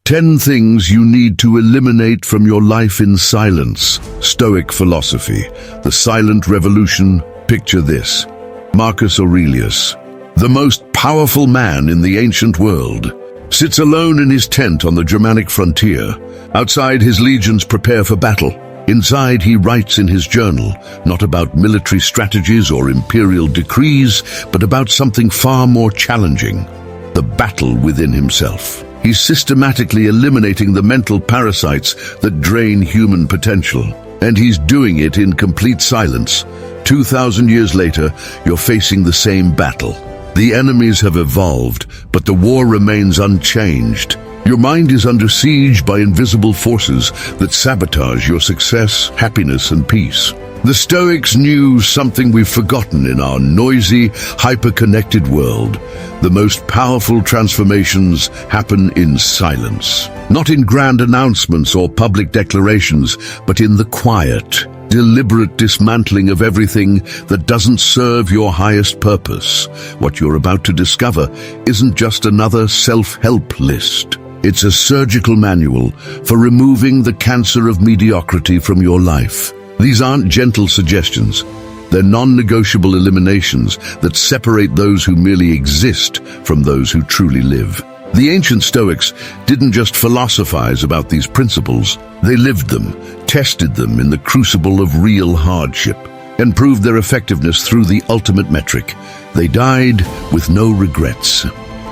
10 things you need to eliminate from your life in silence. Stoic philosophy. The silent revolution. Picture this. Marcus Aurelius, the most powerful man in the ancient world, sits alone in his tent on the Germanic frontier. Outside, his legions prepare for battle. Inside, he writes in his journal, not about military strategies or imperial decrees, but about something far more challenging: the battle within himself. He's systematically eliminating the mental parasites that drain human potential. And he's doing it in complete silence. 2,000 years later, you're facing the same battle. The enemies have evolved, but the war remains unchanged. Your mind is under siege by invisible forces that sabotage your success, happiness, and peace. The Stoics knew something we've forgotten in our noisy, hyper-connected world. The most powerful transformations happen in silence. Not in grand announcements or public declarations, but in the quiet, deliberate dismantling of everything that doesn't serve your highest purpose. What you're about to discover isn't just another self-help list. It's a surgical manual for removing the cancer of mediocrity from your life. These aren't gentle suggestions. They're non-negotiable eliminations that separate those who merely exist from those who truly live. The ancient Stoics didn't just philosophize about these principles. They lived them, tested them in the crucible of real hardship, and proved their effectiveness through the ultimate metric. They died with no regrets.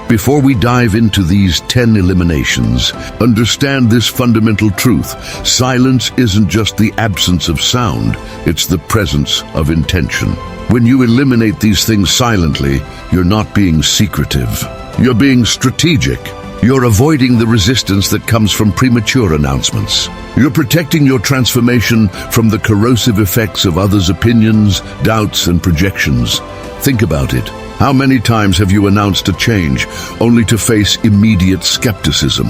Before we dive into these 10 eliminations, understand this fundamental truth. Silence isn't just the absence of sound, it's the presence of intention. When you eliminate these things silently, you're not being secretive. You're being strategic. You're avoiding the resistance that comes from premature announcements. You're protecting your transformation from the corrosive effects of others' opinions, doubts, and projections. Think about it. How many times have you announced a change only to face immediate skepticism?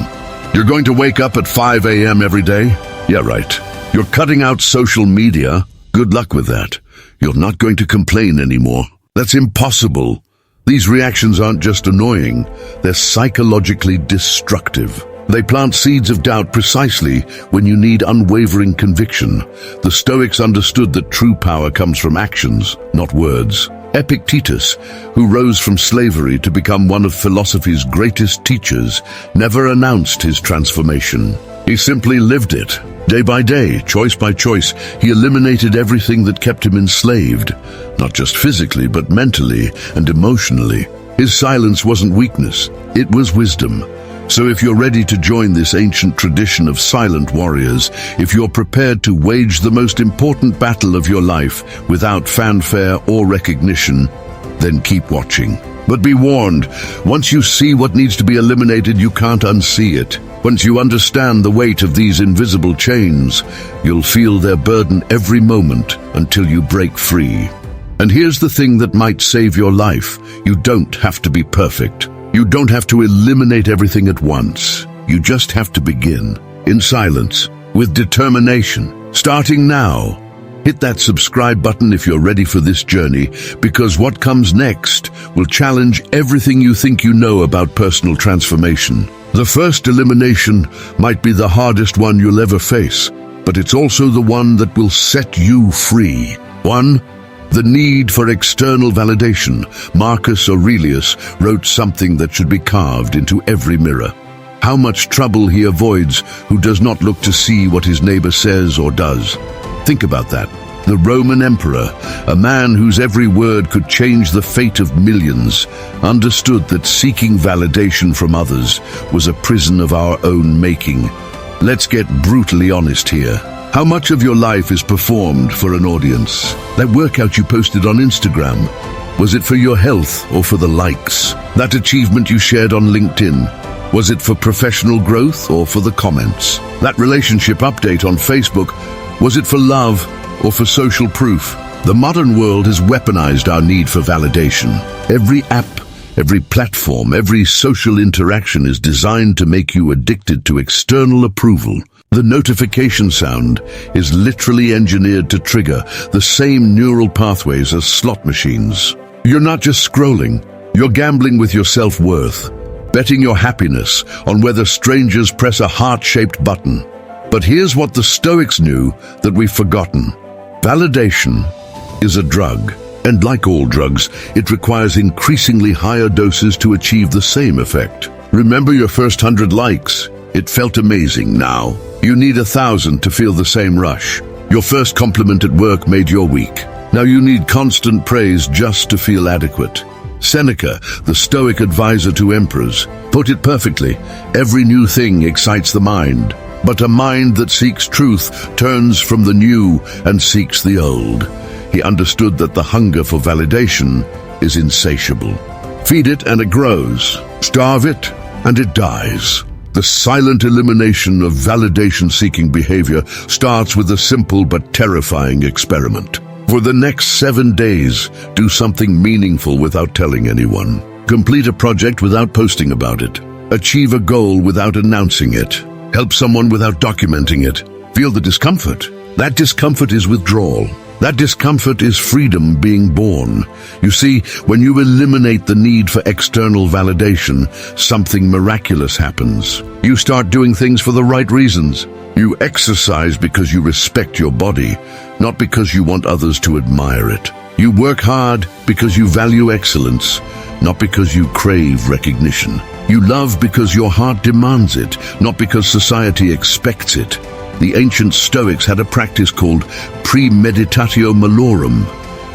You're going to wake up at 5 a.m. every day? Yeah, right. You're cutting out social media? Good luck with that. You're not going to complain anymore. That's impossible. These reactions aren't just annoying, they're psychologically destructive. They plant seeds of doubt precisely when you need unwavering conviction. The Stoics understood that true power comes from actions, not words. Epictetus, who rose from slavery to become one of philosophy's greatest teachers, never announced his transformation. He simply lived it. Day by day, choice by choice, he eliminated everything that kept him enslaved, not just physically, but mentally and emotionally. His silence wasn't weakness, it was wisdom. So if you're ready to join this ancient tradition of silent warriors, if you're prepared to wage the most important battle of your life without fanfare or recognition, then keep watching. But be warned, once you see what needs to be eliminated, you can't unsee it. Once you understand the weight of these invisible chains, you'll feel their burden every moment until you break free. And here's the thing that might save your life. You don't have to be perfect. You don't have to eliminate everything at once. You just have to begin, in silence, with determination. Starting now. Hit that subscribe button if you're ready for this journey, because what comes next will challenge everything you think you know about personal transformation. The first elimination might be the hardest one you'll ever face, but it's also the one that will set you free. 1. The need for external validation. Marcus Aurelius wrote something that should be carved into every mirror. How much trouble he avoids who does not look to see what his neighbor says or does. Think about that. The Roman emperor, a man whose every word could change the fate of millions, understood that seeking validation from others was a prison of our own making. Let's get brutally honest here. How much of your life is performed for an audience? That workout you posted on Instagram, was it for your health or for the likes? That achievement you shared on LinkedIn, was it for professional growth or for the comments? That relationship update on Facebook, was it for love or for social proof? The modern world has weaponized our need for validation. Every app, every platform, every social interaction is designed to make you addicted to external approval. The notification sound is literally engineered to trigger the same neural pathways as slot machines. You're not just scrolling, you're gambling with your self-worth. betting your happiness on whether strangers press a heart-shaped button. But here's what the Stoics knew that we've forgotten. Validation is a drug, and like all drugs, it requires increasingly higher doses to achieve the same effect. Remember your first 100 likes? It felt amazing. Now, you need 1,000 to feel the same rush. Your first compliment at work made your week. Now you need constant praise just to feel adequate. Seneca, the Stoic advisor to emperors, put it perfectly. Every new thing excites the mind, but a mind that seeks truth turns from the new and seeks the old. He understood that the hunger for validation is insatiable. Feed it and it grows. Starve it and it dies. The silent elimination of validation-seeking behavior starts with a simple but terrifying experiment. For the next 7 days, do something meaningful without telling anyone. Complete a project without posting about it. Achieve a goal without announcing it. Help someone without documenting it. Feel the discomfort. That discomfort is withdrawal. That discomfort is freedom being born. You see, when you eliminate the need for external validation, something miraculous happens. You start doing things for the right reasons. You exercise because you respect your body, not because you want others to admire it. You work hard because you value excellence, not because you crave recognition. You love because your heart demands it, not because society expects it. The ancient Stoics had a practice called premeditatio malorum,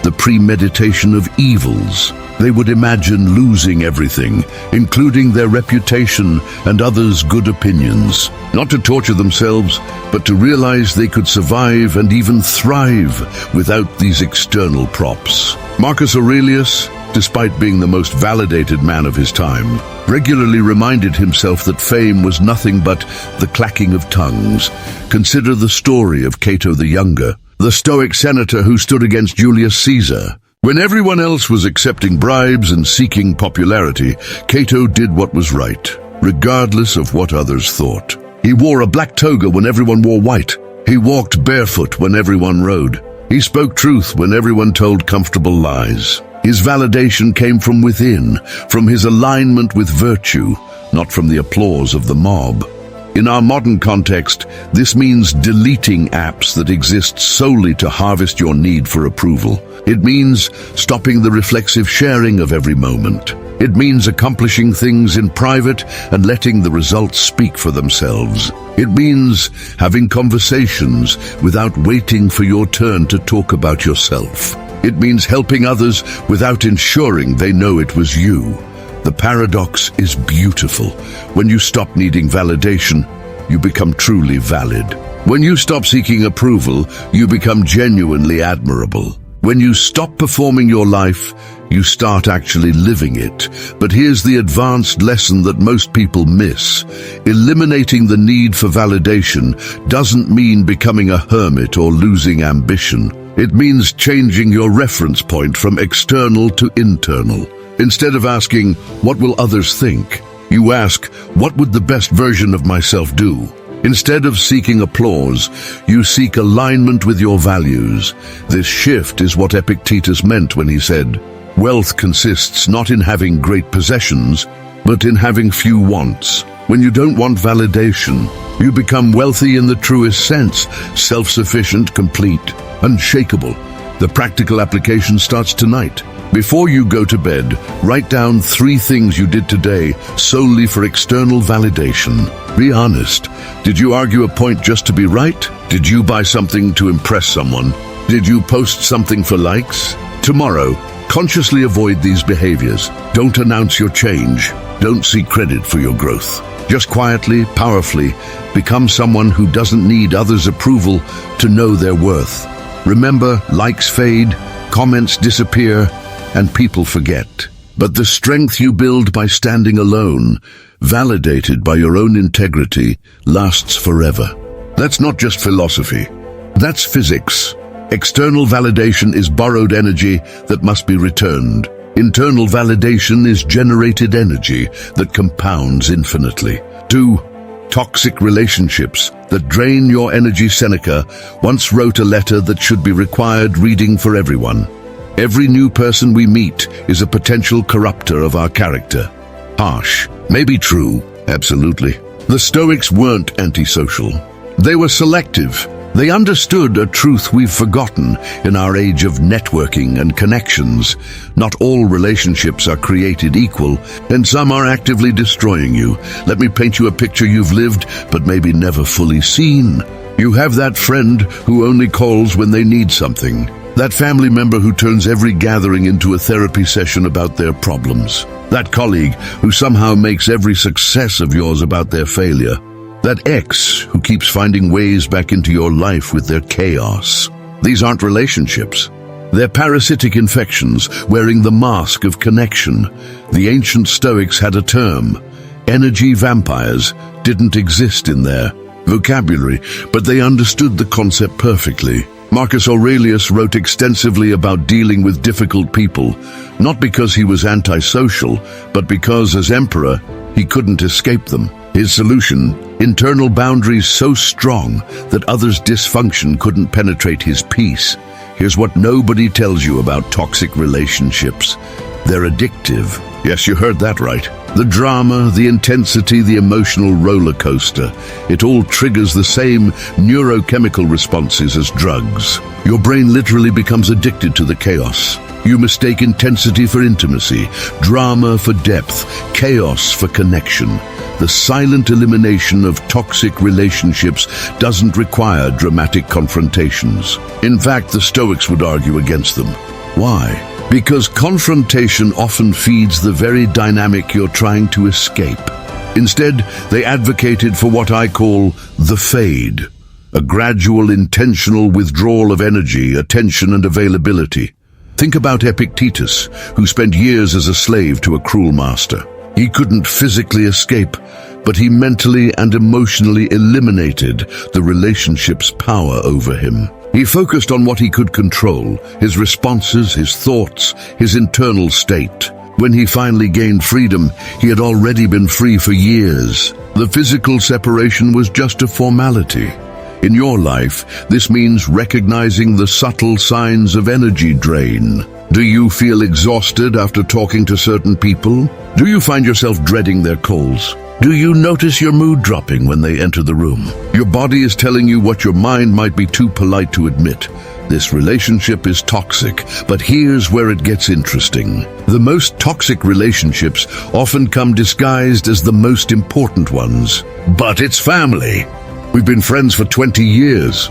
the premeditation of evils. They would imagine losing everything, including their reputation and others' good opinions, not to torture themselves, but to realize they could survive and even thrive without these external props. Marcus Aurelius, despite being the most validated man of his time, regularly reminded himself that fame was nothing but the clacking of tongues. Consider the story of Cato the Younger, the Stoic senator who stood against Julius Caesar. When everyone else was accepting bribes and seeking popularity, Cato did what was right, regardless of what others thought. He wore a black toga when everyone wore white. He walked barefoot when everyone rode. He spoke truth when everyone told comfortable lies. His validation came from within, from his alignment with virtue, not from the applause of the mob. In our modern context, this means deleting apps that exist solely to harvest your need for approval. It means stopping the reflexive sharing of every moment. It means accomplishing things in private and letting the results speak for themselves. It means having conversations without waiting for your turn to talk about yourself. It means helping others without ensuring they know it was you. The paradox is beautiful. When you stop needing validation, you become truly valid. When you stop seeking approval, you become genuinely admirable. When you stop performing your life, you start actually living it. But here's the advanced lesson that most people miss. Eliminating the need for validation doesn't mean becoming a hermit or losing ambition. It means changing your reference point from external to internal. Instead of asking, "What will others think?" you ask, "What would the best version of myself do?" Instead of seeking applause, you seek alignment with your values. This shift is what Epictetus meant when he said, "Wealth consists not in having great possessions, but in having few wants." When you don't want validation, you become wealthy in the truest sense, self-sufficient, complete, unshakable. The practical application starts tonight. Before you go to bed, write down 3 things you did today solely for external validation. Be honest. Did you argue a point just to be right? Did you buy something to impress someone? Did you post something for likes? Tomorrow, consciously avoid these behaviors. Don't announce your change. Don't seek credit for your growth. Just quietly, powerfully, become someone who doesn't need others' approval to know their worth. Remember, likes fade, comments disappear, and people forget. But the strength you build by standing alone, validated by your own integrity, lasts forever. That's not just philosophy. That's physics. External validation is borrowed energy that must be returned. Internal validation is generated energy that compounds infinitely. 2. Toxic relationships that drain your energy. Seneca once wrote a letter that should be required reading for everyone. Every new person we meet is a potential corrupter of our character. Harsh. Maybe true. Absolutely. The Stoics weren't antisocial. They were selective. They understood a truth we've forgotten in our age of networking and connections. Not all relationships are created equal, and some are actively destroying you. Let me paint you a picture you've lived, but maybe never fully seen. You have that friend who only calls when they need something. That family member who turns every gathering into a therapy session about their problems. That colleague who somehow makes every success of yours about their failure. That ex who keeps finding ways back into your life with their chaos. These aren't relationships. They're parasitic infections wearing the mask of connection. The ancient Stoics had a term. Energy vampires didn't exist in their vocabulary, but they understood the concept perfectly. Marcus Aurelius wrote extensively about dealing with difficult people, not because he was antisocial, but because as emperor, he couldn't escape them. His solution: internal boundaries so strong that others' dysfunction couldn't penetrate his peace. Here's what nobody tells you about toxic relationships. They're addictive. Yes, you heard that right. The drama, the intensity, the emotional roller coaster. It all triggers the same neurochemical responses as drugs. Your brain literally becomes addicted to the chaos. You mistake intensity for intimacy, drama for depth, chaos for connection. The silent elimination of toxic relationships doesn't require dramatic confrontations. In fact, the Stoics would argue against them. Why? Because confrontation often feeds the very dynamic you're trying to escape. Instead, they advocated for what I call the fade, a gradual, intentional withdrawal of energy, attention, and availability. Think about Epictetus, who spent years as a slave to a cruel master. He couldn't physically escape, but he mentally and emotionally eliminated the relationship's power over him. He focused on what he could control, his responses, his thoughts, his internal state. When he finally gained freedom, he had already been free for years. The physical separation was just a formality. In your life, this means recognizing the subtle signs of energy drain. Do you feel exhausted after talking to certain people? Do you find yourself dreading their calls? Do you notice your mood dropping when they enter the room? Your body is telling you what your mind might be too polite to admit. This relationship is toxic, but here's where it gets interesting. The most toxic relationships often come disguised as the most important ones. But it's family. We've been friends for 20 years.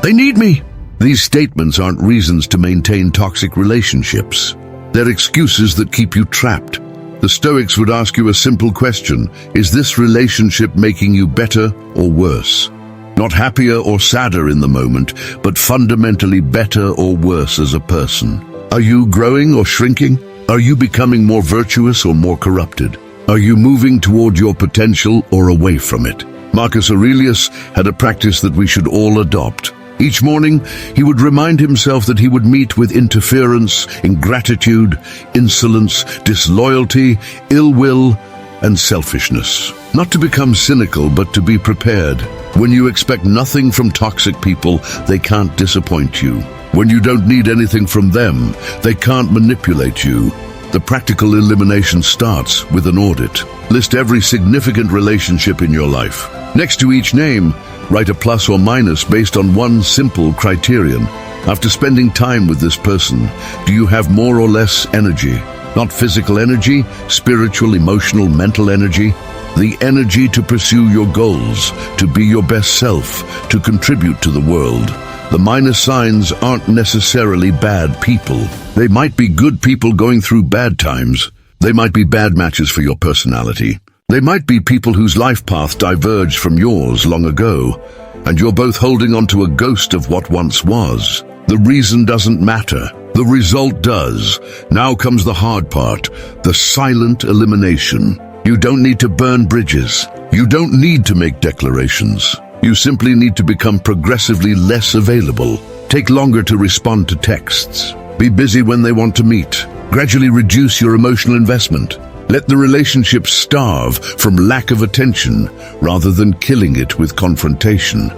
They need me. These statements aren't reasons to maintain toxic relationships. They're excuses that keep you trapped. The Stoics would ask you a simple question: is this relationship making you better or worse? Not happier or sadder in the moment, but fundamentally better or worse as a person. Are you growing or shrinking? Are you becoming more virtuous or more corrupted? Are you moving toward your potential or away from it? Marcus Aurelius had a practice that we should all adopt. Each morning, he would remind himself that he would meet with interference, ingratitude, insolence, disloyalty, ill will, and selfishness. Not to become cynical, but to be prepared. When you expect nothing from toxic people, they can't disappoint you. When you don't need anything from them, they can't manipulate you. The practical elimination starts with an audit. List every significant relationship in your life. Next to each name, write a plus or minus based on one simple criterion. After spending time with this person, do you have more or less energy? Not physical energy, spiritual, emotional, mental energy. The energy to pursue your goals, to be your best self, to contribute to the world. The minus signs aren't necessarily bad people. They might be good people going through bad times. They might be bad matches for your personality. They might be people whose life path diverged from yours long ago, and you're both holding on to a ghost of what once was. The reason doesn't matter. The result does. Now comes the hard part, the silent elimination. You don't need to burn bridges. You don't need to make declarations. You simply need to become progressively less available. Take longer to respond to texts. Be busy when they want to meet. Gradually reduce your emotional investment. Let the relationship starve from lack of attention rather than killing it with confrontation.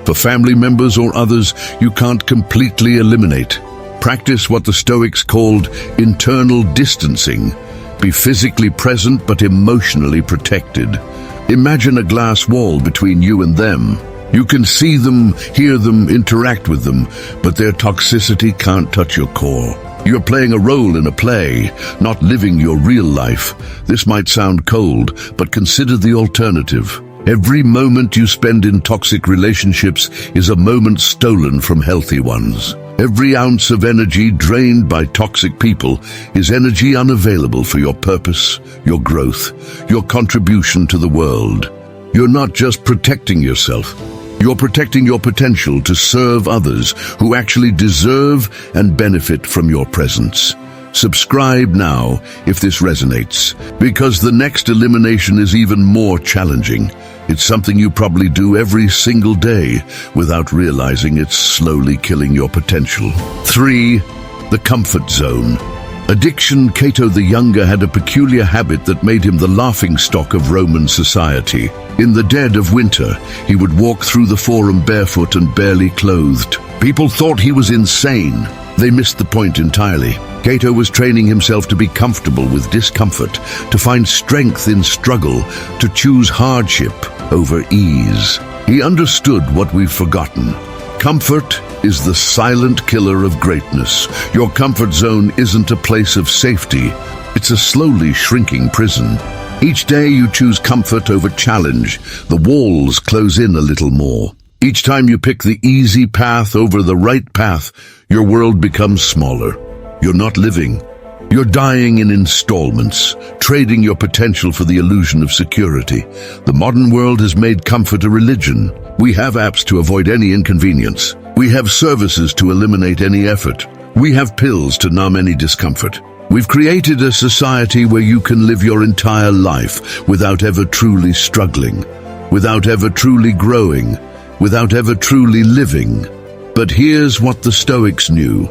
For family members or others, you can't completely eliminate. Practice what the Stoics called internal distancing. Be physically present but emotionally protected. Imagine a glass wall between you and them. You can see them, hear them, interact with them, but their toxicity can't touch your core. You're playing a role in a play, not living your real life. This might sound cold, but consider the alternative. Every moment you spend in toxic relationships is a moment stolen from healthy ones. Every ounce of energy drained by toxic people is energy unavailable for your purpose, your growth, your contribution to the world. You're not just protecting yourself. You're protecting your potential to serve others who actually deserve and benefit from your presence. Subscribe now if this resonates, because the next elimination is even more challenging. It's something you probably do every single day without realizing it's slowly killing your potential. 3. The comfort zone. Addiction. Cato the Younger had a peculiar habit that made him the laughingstock of Roman society. In the dead of winter, he would walk through the forum barefoot and barely clothed. People thought he was insane. They missed the point entirely. Cato was training himself to be comfortable with discomfort, to find strength in struggle, to choose hardship over ease. He understood what we've forgotten. Comfort is the silent killer of greatness. Your comfort zone isn't a place of safety. It's a slowly shrinking prison. Each day you choose comfort over challenge. The walls close in a little more. Each time you pick the easy path over the right path, your world becomes smaller. You're not living. You're dying in installments, trading your potential for the illusion of security. The modern world has made comfort a religion. We have apps to avoid any inconvenience. We have services to eliminate any effort. We have pills to numb any discomfort. We've created a society where you can live your entire life without ever truly struggling, without ever truly growing, without ever truly living. But here's what the Stoics knew.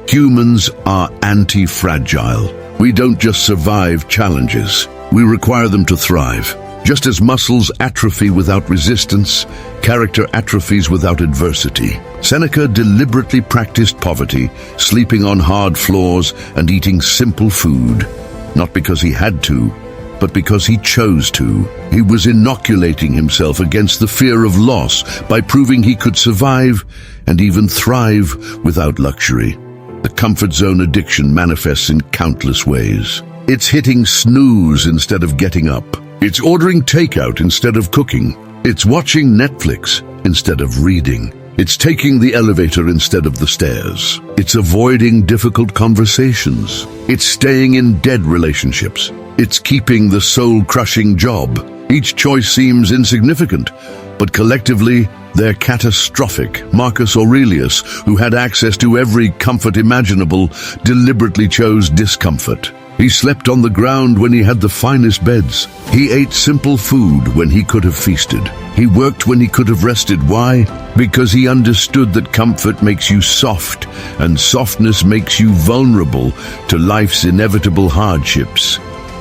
Humans are anti-fragile. We don't just survive challenges. We require them to thrive. Just as muscles atrophy without resistance, character atrophies without adversity. Seneca deliberately practiced poverty, sleeping on hard floors and eating simple food, not because he had to, but because he chose to. He was inoculating himself against the fear of loss by proving he could survive and even thrive without luxury. The comfort zone addiction manifests in countless ways. It's hitting snooze instead of getting up. It's ordering takeout instead of cooking. It's watching Netflix instead of reading. It's taking the elevator instead of the stairs. It's avoiding difficult conversations. It's staying in dead relationships. It's keeping the soul-crushing job. Each choice seems insignificant, but collectively, they're catastrophic. Marcus Aurelius, who had access to every comfort imaginable, deliberately chose discomfort. He slept on the ground when he had the finest beds. He ate simple food when he could have feasted. He worked when he could have rested. Why? Because he understood that comfort makes you soft, and softness makes you vulnerable to life's inevitable hardships.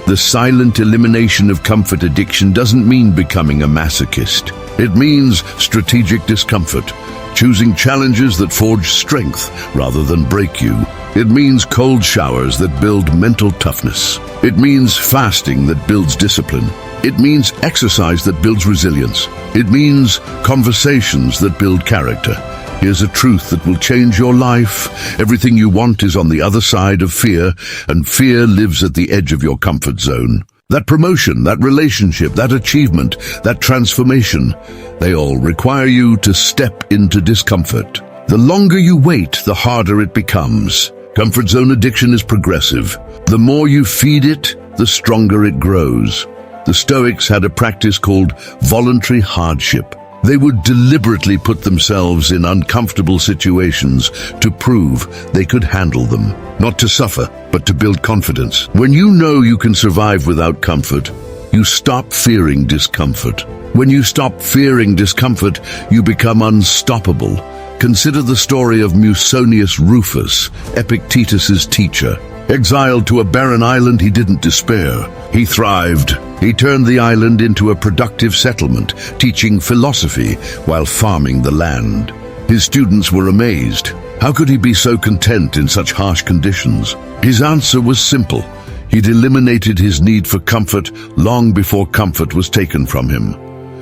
The silent elimination of comfort addiction doesn't mean becoming a masochist. It means strategic discomfort, choosing challenges that forge strength rather than break you. It means cold showers that build mental toughness. It means fasting that builds discipline. It means exercise that builds resilience. It means conversations that build character. Here's a truth that will change your life. Everything you want is on the other side of fear, and fear lives at the edge of your comfort zone. That promotion, that relationship, that achievement, that transformation, they all require you to step into discomfort. The longer you wait, the harder it becomes. Comfort zone addiction is progressive. The more you feed it, the stronger it grows. The Stoics had a practice called voluntary hardship. They would deliberately put themselves in uncomfortable situations to prove they could handle them. Not to suffer, but to build confidence. When you know you can survive without comfort, you stop fearing discomfort. When you stop fearing discomfort, you become unstoppable. Consider the story of Musonius Rufus, Epictetus's teacher. Exiled to a barren island, he didn't despair. He thrived. He turned the island into a productive settlement, teaching philosophy while farming the land. His students were amazed. How could he be so content in such harsh conditions? His answer was simple. He'd eliminated his need for comfort long before comfort was taken from him.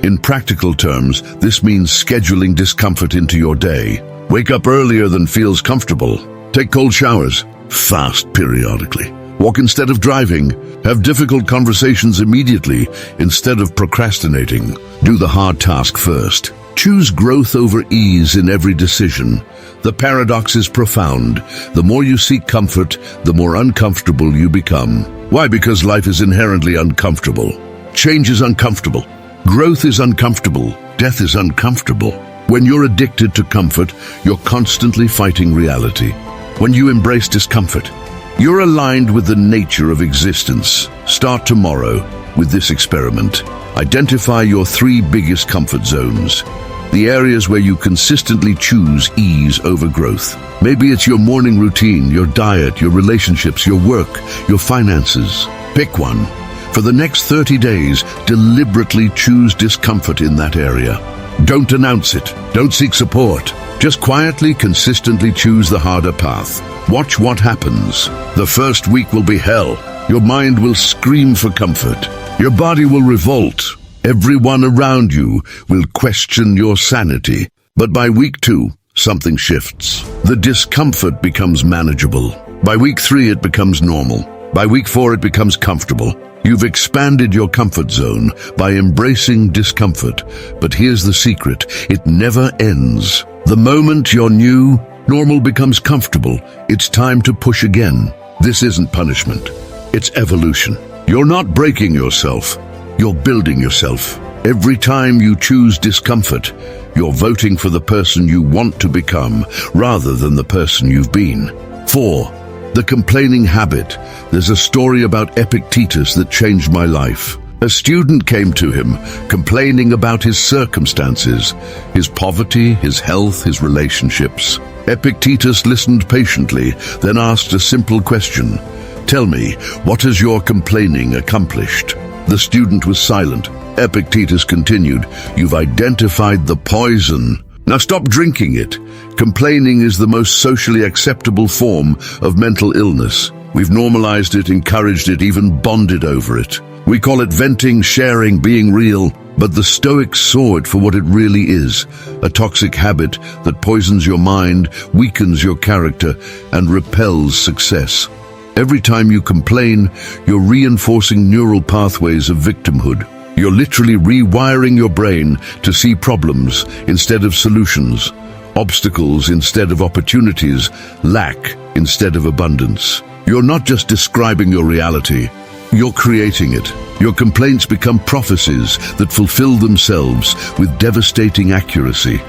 In practical terms, this means scheduling discomfort into your day. Wake up earlier than feels comfortable. Take cold showers. Fast periodically. Walk instead of driving. Have difficult conversations immediately instead of procrastinating. Do the hard task first. Choose growth over ease in every decision. The paradox is profound. The more you seek comfort, the more uncomfortable you become. Why? Because life is inherently uncomfortable. Change is uncomfortable. Growth is uncomfortable. Death is uncomfortable. When you're addicted to comfort, you're constantly fighting reality. When you embrace discomfort, you're aligned with the nature of existence. Start tomorrow with this experiment. Identify your 3 biggest comfort zones. The areas where you consistently choose ease over growth. Maybe it's your morning routine, your diet, your relationships, your work, your finances. Pick one. For the next 30 days, deliberately choose discomfort in that area. Don't announce it. Don't seek support. Just quietly, consistently choose the harder path. Watch what happens. The first week will be hell. Your mind will scream for comfort. Your body will revolt. Everyone around you will question your sanity. But by week 2, something shifts. The discomfort becomes manageable. By week 3, it becomes normal. By week 4, it becomes comfortable. You've expanded your comfort zone by embracing discomfort. But here's the secret. It never ends. The moment your new normal becomes comfortable, it's time to push again. This isn't punishment. It's evolution. You're not breaking yourself. You're building yourself. Every time you choose discomfort, you're voting for the person you want to become rather than the person you've been. 4. The complaining habit. There's a story about Epictetus that changed my life. A student came to him, complaining about his circumstances, his poverty, his health, his relationships. Epictetus listened patiently, then asked a simple question. Tell me, what has your complaining accomplished? The student was silent. Epictetus continued, You've identified the poison. Now stop drinking it. Complaining is the most socially acceptable form of mental illness. We've normalized it, encouraged it, even bonded over it. We call it venting, sharing, being real. But the Stoics saw it for what it really is, a toxic habit that poisons your mind, weakens your character, and repels success. Every time you complain, you're reinforcing neural pathways of victimhood. You're literally rewiring your brain to see problems instead of solutions, obstacles instead of opportunities, lack instead of abundance. You're not just describing your reality, you're creating it. Your complaints become prophecies that fulfill themselves with devastating accuracy.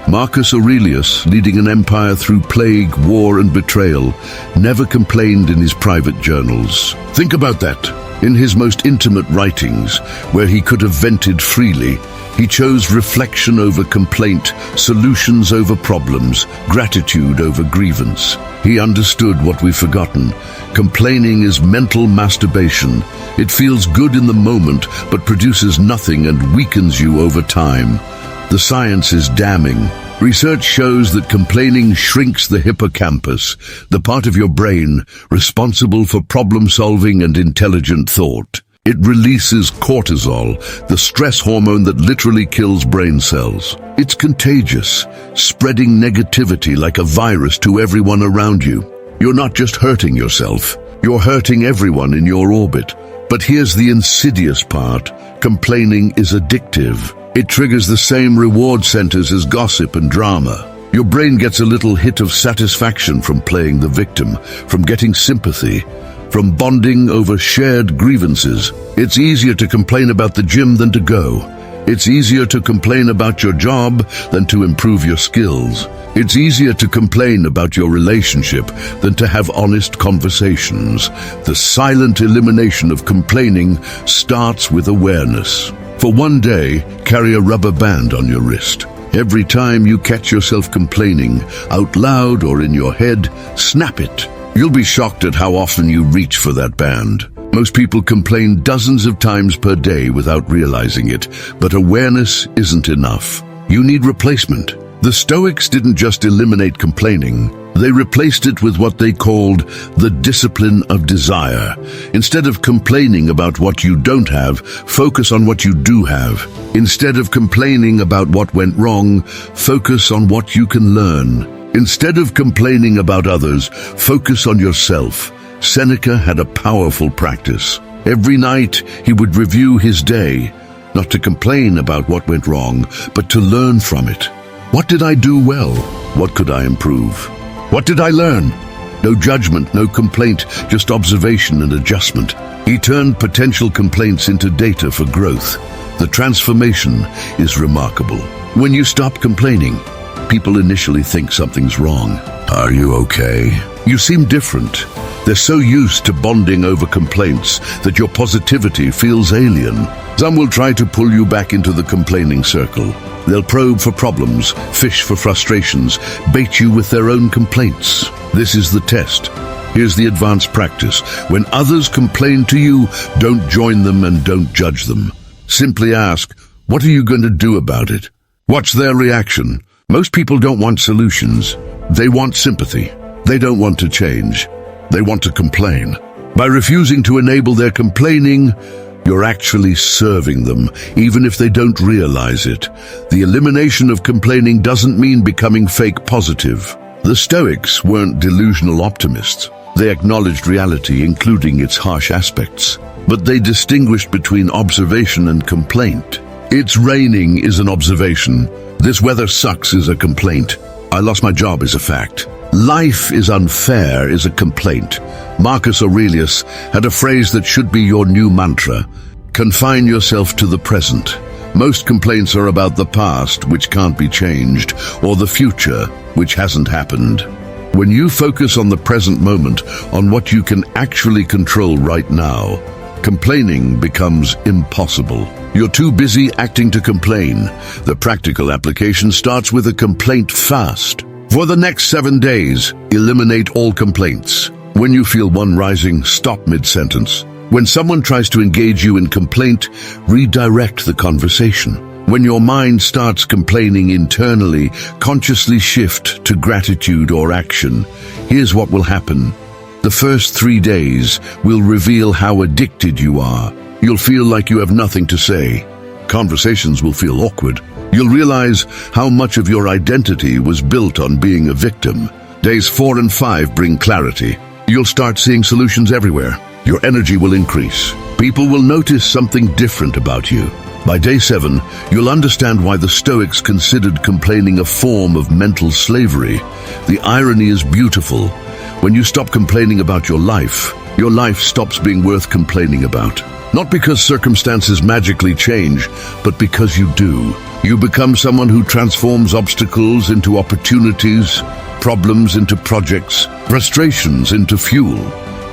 Marcus Aurelius, leading an empire through plague, war, and betrayal, never complained in his private journals. Think about that. In his most intimate writings, where he could have vented freely, he chose reflection over complaint, solutions over problems, gratitude over grievance. He understood what we've forgotten. Complaining is mental masturbation. It feels good in the moment, but produces nothing and weakens you over time. The science is damning. Research shows that complaining shrinks the hippocampus, the part of your brain responsible for problem-solving and intelligent thought. It releases cortisol, the stress hormone that literally kills brain cells. It's contagious, spreading negativity like a virus to everyone around you. You're not just hurting yourself, you're hurting everyone in your orbit. But here's the insidious part. Complaining is addictive. It triggers the same reward centers as gossip and drama. Your brain gets a little hit of satisfaction from playing the victim, from getting sympathy, from bonding over shared grievances. It's easier to complain about the gym than to go. It's easier to complain about your job than to improve your skills. It's easier to complain about your relationship than to have honest conversations. The silent elimination of complaining starts with awareness. For one day, carry a rubber band on your wrist. Every time you catch yourself complaining, out loud or in your head, snap it. You'll be shocked at how often you reach for that band. Most people complain dozens of times per day without realizing it, but awareness isn't enough. You need replacement. The Stoics didn't just eliminate complaining, They replaced it with what they called the discipline of desire. Instead of complaining about what you don't have, focus on what you do have. Instead of complaining about what went wrong, focus on what you can learn. Instead of complaining about others, focus on yourself. Seneca had a powerful practice. Every night he would review his day, not to complain about what went wrong, but to learn from it. What did I do well? What could I improve? What did I learn? No judgment, no complaint, just observation and adjustment. He turned potential complaints into data for growth. The transformation is remarkable. When you stop complaining, people initially think something's wrong. Are you okay? You seem different. They're so used to bonding over complaints that your positivity feels alien. Some will try to pull you back into the complaining circle. They'll probe for problems, fish for frustrations, bait you with their own complaints. This is the test. Here's the advanced practice. When others complain to you, don't join them and don't judge them. Simply ask, what are you going to do about it? Watch their reaction. Most people don't want solutions. They want sympathy. They don't want to change. They want to complain. By refusing to enable their complaining, you're actually serving them, even if they don't realize it. The elimination of complaining doesn't mean becoming fake positive. The Stoics weren't delusional optimists. They acknowledged reality, including its harsh aspects. But they distinguished between observation and complaint. It's raining is an observation. This weather sucks is a complaint. I lost my job is a fact. Life is unfair is a complaint. Marcus Aurelius had a phrase that should be your new mantra. Confine yourself to the present. Most complaints are about the past, which can't be changed, or the future, which hasn't happened. When you focus on the present moment, on what you can actually control right now, complaining becomes impossible. You're too busy acting to complain. The practical application starts with a complaint fast. For the next 7 days, eliminate all complaints. When you feel one rising, stop mid-sentence. When someone tries to engage you in complaint, redirect the conversation. When your mind starts complaining internally, consciously shift to gratitude or action. Here's what will happen. The first 3 days will reveal how addicted you are. You'll feel like you have nothing to say. Conversations will feel awkward. You'll realize how much of your identity was built on being a victim. Days 4 and 5 bring clarity. You'll start seeing solutions everywhere. Your energy will increase. People will notice something different about you. By day 7, you'll understand why the Stoics considered complaining a form of mental slavery. The irony is beautiful. When you stop complaining about your life stops being worth complaining about. Not because circumstances magically change, but because you do. You become someone who transforms obstacles into opportunities, problems into projects, frustrations into fuel.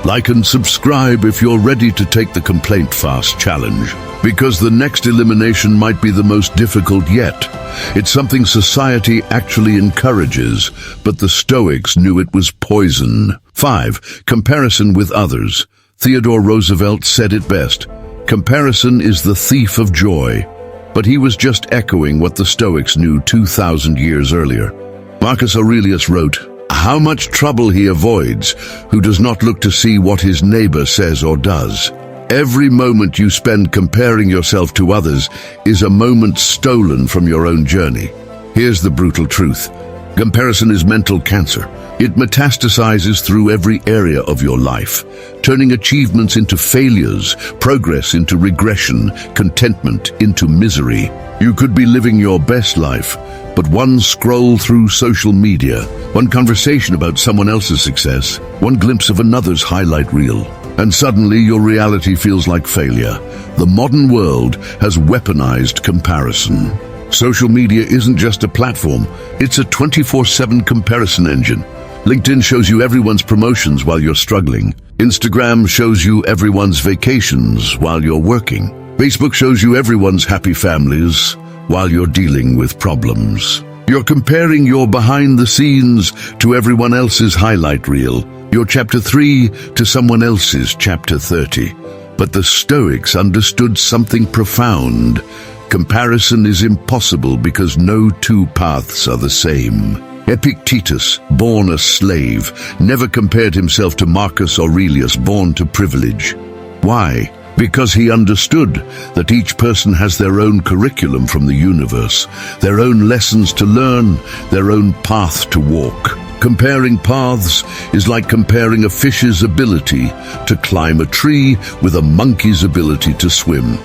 Like and subscribe if you're ready to take the Complaint Fast challenge, because the next elimination might be the most difficult yet. It's something society actually encourages, but the Stoics knew it was poison. 5. Comparison with others. Theodore Roosevelt said it best. Comparison is the thief of joy. But he was just echoing what the Stoics knew 2,000 years earlier. Marcus Aurelius wrote, "How much trouble he avoids who does not look to see what his neighbor says or does." Every moment you spend comparing yourself to others is a moment stolen from your own journey. Here's the brutal truth. Comparison is mental cancer. It metastasizes through every area of your life, turning achievements into failures, progress into regression, contentment into misery. You could be living your best life, but one scroll through social media, one conversation about someone else's success, one glimpse of another's highlight reel, and suddenly your reality feels like failure. The modern world has weaponized comparison. Social media isn't just a platform, it's a 24/7 comparison engine. LinkedIn shows you everyone's promotions while you're struggling. Instagram shows you everyone's vacations while you're working. Facebook shows you everyone's happy families while you're dealing with problems. You're comparing your behind the scenes to everyone else's highlight reel, your chapter 3 to someone else's chapter 30. But the Stoics understood something profound. Comparison is impossible because no two paths are the same. Epictetus, born a slave, never compared himself to Marcus Aurelius, born to privilege. Why? Because he understood that each person has their own curriculum from the universe, their own lessons to learn, their own path to walk. Comparing paths is like comparing a fish's ability to climb a tree with a monkey's ability to swim.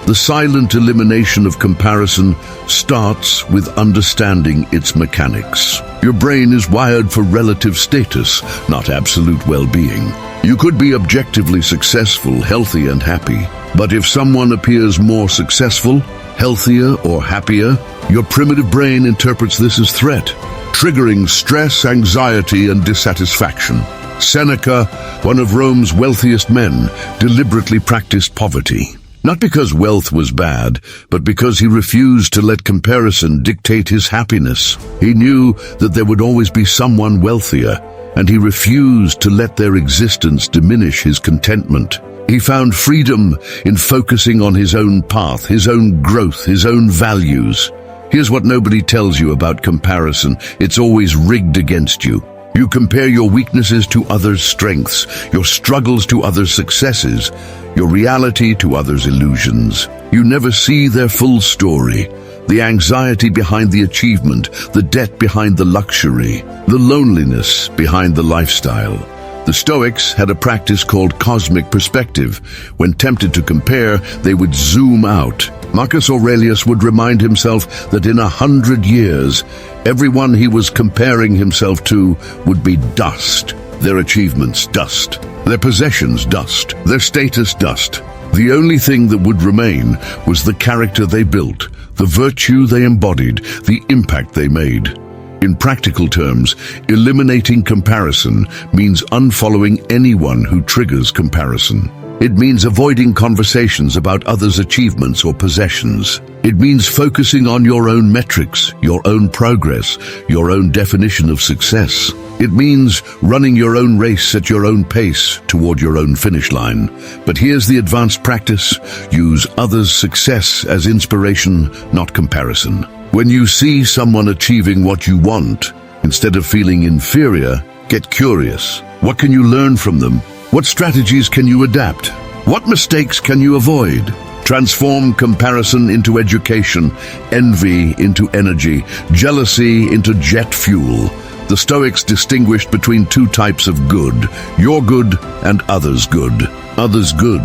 The silent elimination of comparison starts with understanding its mechanics. Your brain is wired for relative status, not absolute well-being. You could be objectively successful, healthy, and happy, but if someone appears more successful, healthier, or happier, your primitive brain interprets this as threat, triggering stress, anxiety, and dissatisfaction. Seneca, one of Rome's wealthiest men, deliberately practiced poverty. Not because wealth was bad, but because he refused to let comparison dictate his happiness. He knew that there would always be someone wealthier, and he refused to let their existence diminish his contentment. He found freedom in focusing on his own path, his own growth, his own values. Here's what nobody tells you about comparison. It's always rigged against you. You compare your weaknesses to others' strengths, your struggles to others' successes, your reality to others' illusions. You never see their full story, the anxiety behind the achievement, the debt behind the luxury, the loneliness behind the lifestyle. The Stoics had a practice called cosmic perspective. When tempted to compare, they would zoom out. Marcus Aurelius would remind himself that in 100 years, everyone he was comparing himself to would be dust. Their achievements, dust. Their possessions, dust. Their status, dust. The only thing that would remain was the character they built, the virtue they embodied, the impact they made. In practical terms, eliminating comparison means unfollowing anyone who triggers comparison. It means avoiding conversations about others' achievements or possessions. It means focusing on your own metrics, your own progress, your own definition of success. It means running your own race at your own pace toward your own finish line. But here's the advanced practice. Use others' success as inspiration, not comparison. When you see someone achieving what you want, instead of feeling inferior, get curious. What can you learn from them? What strategies can you adapt? What mistakes can you avoid? Transform comparison into education, envy into energy, jealousy into jet fuel. The Stoics distinguished between two types of good, your good and others' good. Others' good,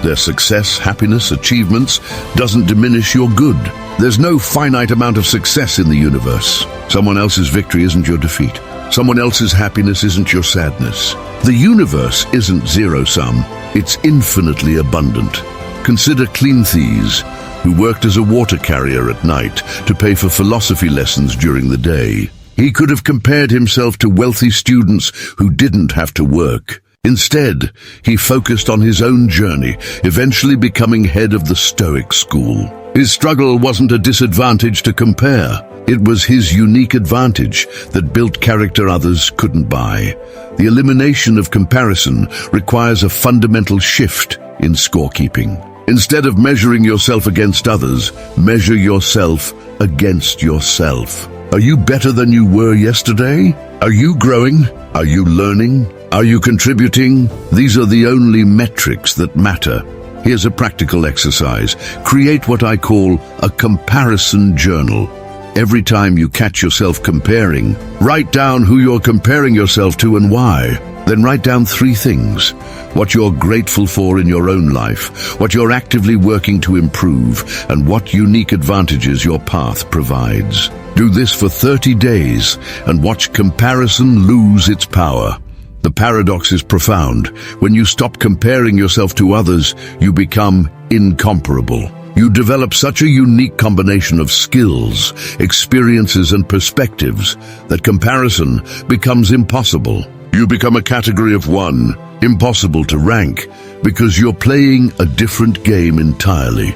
their success, happiness, achievements, doesn't diminish your good. There's no finite amount of success in the universe. Someone else's victory isn't your defeat. Someone else's happiness isn't your sadness. The universe isn't zero-sum, it's infinitely abundant. Consider Cleanthes, who worked as a water carrier at night to pay for philosophy lessons during the day. He could have compared himself to wealthy students who didn't have to work. Instead, he focused on his own journey, eventually becoming head of the Stoic school. His struggle wasn't a disadvantage to compare. It was his unique advantage that built character others couldn't buy. The elimination of comparison requires a fundamental shift in scorekeeping. Instead of measuring yourself against others, measure yourself against yourself. Are you better than you were yesterday? Are you growing? Are you learning? Are you contributing? These are the only metrics that matter. Here's a practical exercise. Create what I call a comparison journal. Every time you catch yourself comparing, write down who you're comparing yourself to and why. Then write down 3 things. What you're grateful for in your own life, what you're actively working to improve, and what unique advantages your path provides. Do this for 30 days and watch comparison lose its power. The paradox is profound. When you stop comparing yourself to others, you become incomparable. You develop such a unique combination of skills, experiences, and perspectives that comparison becomes impossible. You become a category of one, impossible to rank, because you're playing a different game entirely.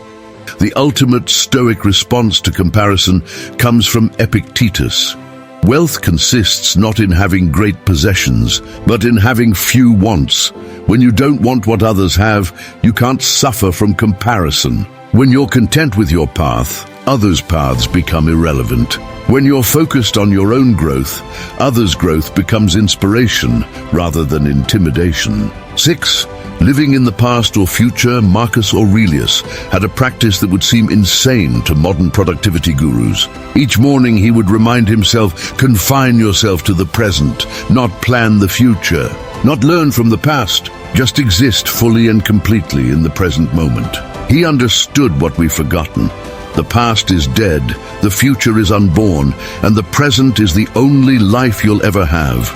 The ultimate Stoic response to comparison comes from Epictetus. Wealth consists not in having great possessions, but in having few wants. When you don't want what others have, you can't suffer from comparison. When you're content with your path, others' paths become irrelevant. When you're focused on your own growth, others' growth becomes inspiration rather than intimidation. 6. Living in the past or future. Marcus Aurelius had a practice that would seem insane to modern productivity gurus. Each morning he would remind himself, confine yourself to the present, not plan the future, not learn from the past, just exist fully and completely in the present moment. He understood what we've forgotten. The past is dead, the future is unborn, and the present is the only life you'll ever have.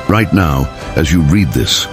Right now, as you read this,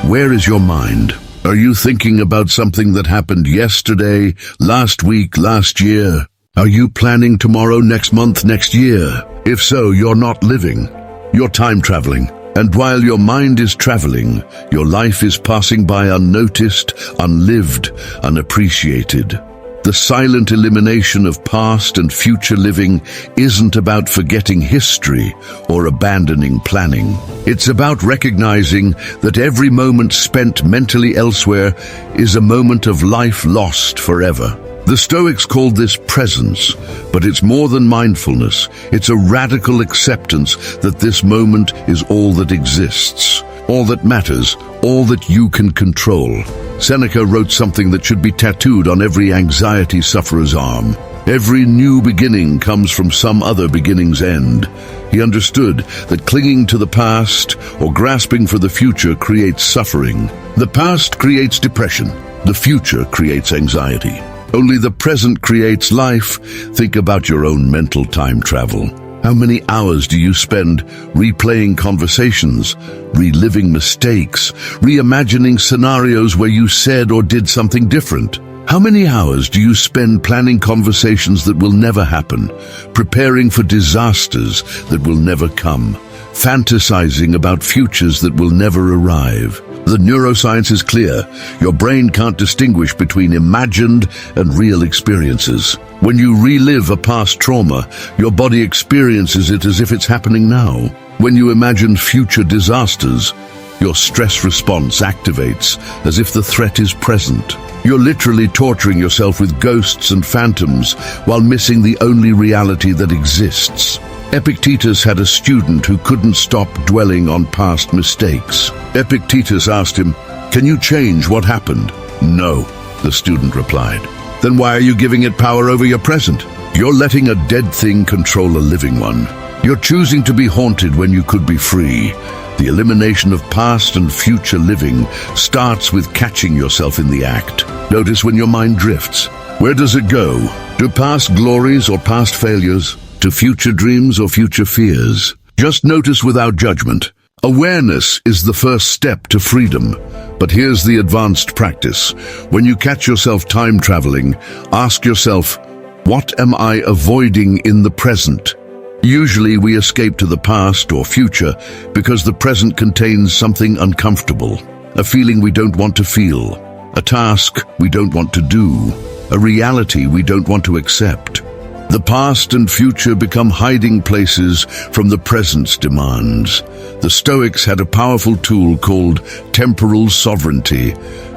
where is your mind? Are you thinking about something that happened yesterday, last week, last year? Are you planning tomorrow, next month, next year? If so, you're not living. You're time traveling. And while your mind is traveling, your life is passing by unnoticed, unlived, unappreciated. The silent elimination of past and future living isn't about forgetting history or abandoning planning. It's about recognizing that every moment spent mentally elsewhere is a moment of life lost forever. The Stoics called this presence, but it's more than mindfulness. It's a radical acceptance that this moment is all that exists, all that matters, all that you can control. Seneca wrote something that should be tattooed on every anxiety sufferer's arm. Every new beginning comes from some other beginning's end. He understood that clinging to the past or grasping for the future creates suffering. The past creates depression. The future creates anxiety. Only the present creates life. Think about your own mental time travel. How many hours do you spend replaying conversations, reliving mistakes, reimagining scenarios where you said or did something different? How many hours do you spend planning conversations that will never happen, preparing for disasters that will never come, fantasizing about futures that will never arrive? The neuroscience is clear. Your brain can't distinguish between imagined and real experiences. When you relive a past trauma, your body experiences it as if it's happening now. When you imagine future disasters, your stress response activates as if the threat is present. You're literally torturing yourself with ghosts and phantoms while missing the only reality that exists. Epictetus had a student who couldn't stop dwelling on past mistakes. Epictetus asked him, "Can you change what happened?" "No," the student replied. "Then why are you giving it power over your present? You're letting a dead thing control a living one. You're choosing to be haunted when you could be free." The elimination of past and future living starts with catching yourself in the act. Notice when your mind drifts. Where does it go? To past glories or past failures? To future dreams or future fears? Just notice without judgment. Awareness is the first step to freedom. But here's the advanced practice. When you catch yourself time traveling, ask yourself, what am I avoiding in the present? Usually we escape to the past or future because the present contains something uncomfortable, a feeling we don't want to feel, a task we don't want to do, a reality we don't want to accept. The past and future become hiding places from the present's demands. The Stoics had a powerful tool called temporal sovereignty,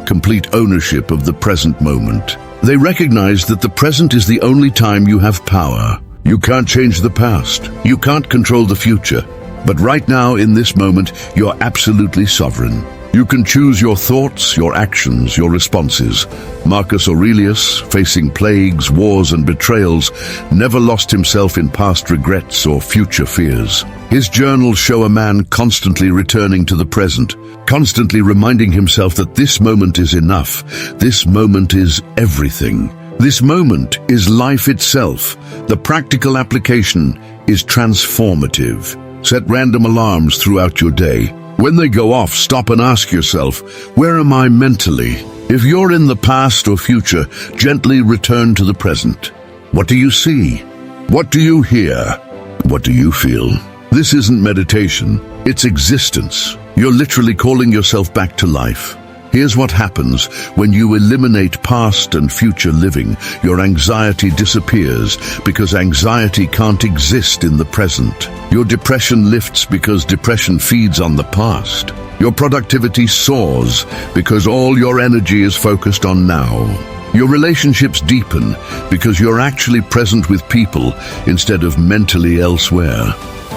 complete ownership of the present moment. They recognized that the present is the only time you have power. You can't change the past. You can't control the future. But right now, in this moment, you're absolutely sovereign. You can choose your thoughts, your actions, your responses. Marcus Aurelius, facing plagues, wars, and betrayals, never lost himself in past regrets or future fears. His journals show a man constantly returning to the present, constantly reminding himself that this moment is enough. This moment is everything. This moment is life itself. The practical application is transformative. Set random alarms throughout your day. When they go off, stop and ask yourself, where am I mentally? If you're in the past or future, gently return to the present. What do you see? What do you hear? What do you feel? This isn't meditation, it's existence. You're literally calling yourself back to life. Here's what happens when you eliminate past and future living. Your anxiety disappears because anxiety can't exist in the present. Your depression lifts because depression feeds on the past. Your productivity soars because all your energy is focused on now. Your relationships deepen because you're actually present with people instead of mentally elsewhere.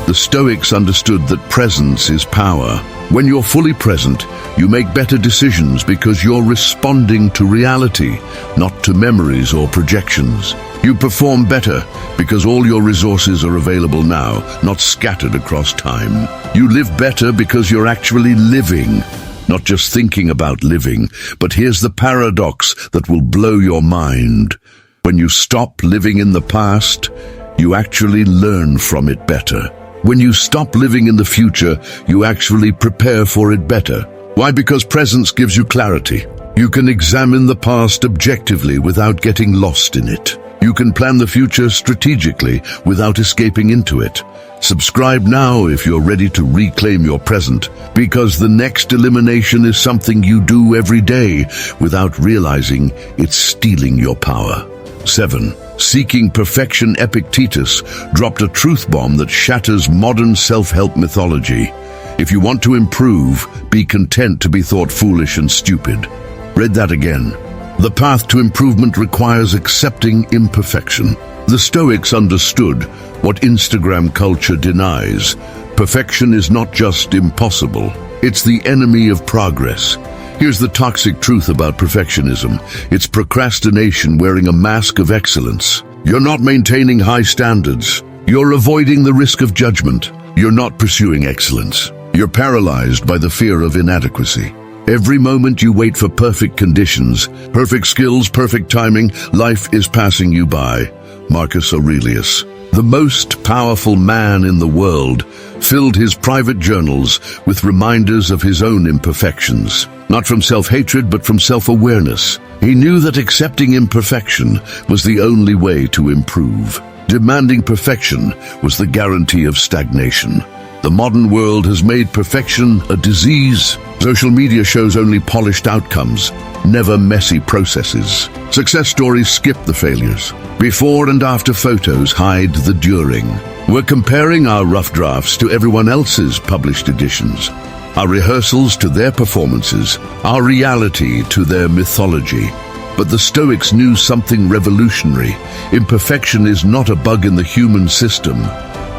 The Stoics understood that presence is power. When you're fully present, you make better decisions because you're responding to reality, not to memories or projections. You perform better because all your resources are available now, not scattered across time. You live better because you're actually living, not just thinking about living. But here's the paradox that will blow your mind. When you stop living in the past, you actually learn from it better. When you stop living in the future, you actually prepare for it better. Why? Because presence gives you clarity. You can examine the past objectively without getting lost in it. You can plan the future strategically without escaping into it. Subscribe now if you're ready to reclaim your present, because the next elimination is something you do every day without realizing it's stealing your power. 7. Seeking perfection. Epictetus dropped a truth bomb that shatters modern self-help mythology. If you want to improve, be content to be thought foolish and stupid. Read that again. The path to improvement requires accepting imperfection. The Stoics understood what Instagram culture denies. Perfection is not just impossible, it's the enemy of progress. Here's the toxic truth about perfectionism. It's procrastination wearing a mask of excellence. You're not maintaining high standards. You're avoiding the risk of judgment. You're not pursuing excellence. You're paralyzed by the fear of inadequacy. Every moment you wait for perfect conditions, perfect skills, perfect timing, life is passing you by. Marcus Aurelius, the most powerful man in the world, filled his private journals with reminders of his own imperfections. Not from self-hatred, but from self-awareness. He knew that accepting imperfection was the only way to improve. Demanding perfection was the guarantee of stagnation. The modern world has made perfection a disease. Social media shows only polished outcomes, never messy processes. Success stories skip the failures. Before and after photos hide the during. We're comparing our rough drafts to everyone else's published editions, our rehearsals to their performances, our reality to their mythology. But the Stoics knew something revolutionary. Imperfection is not a bug in the human system.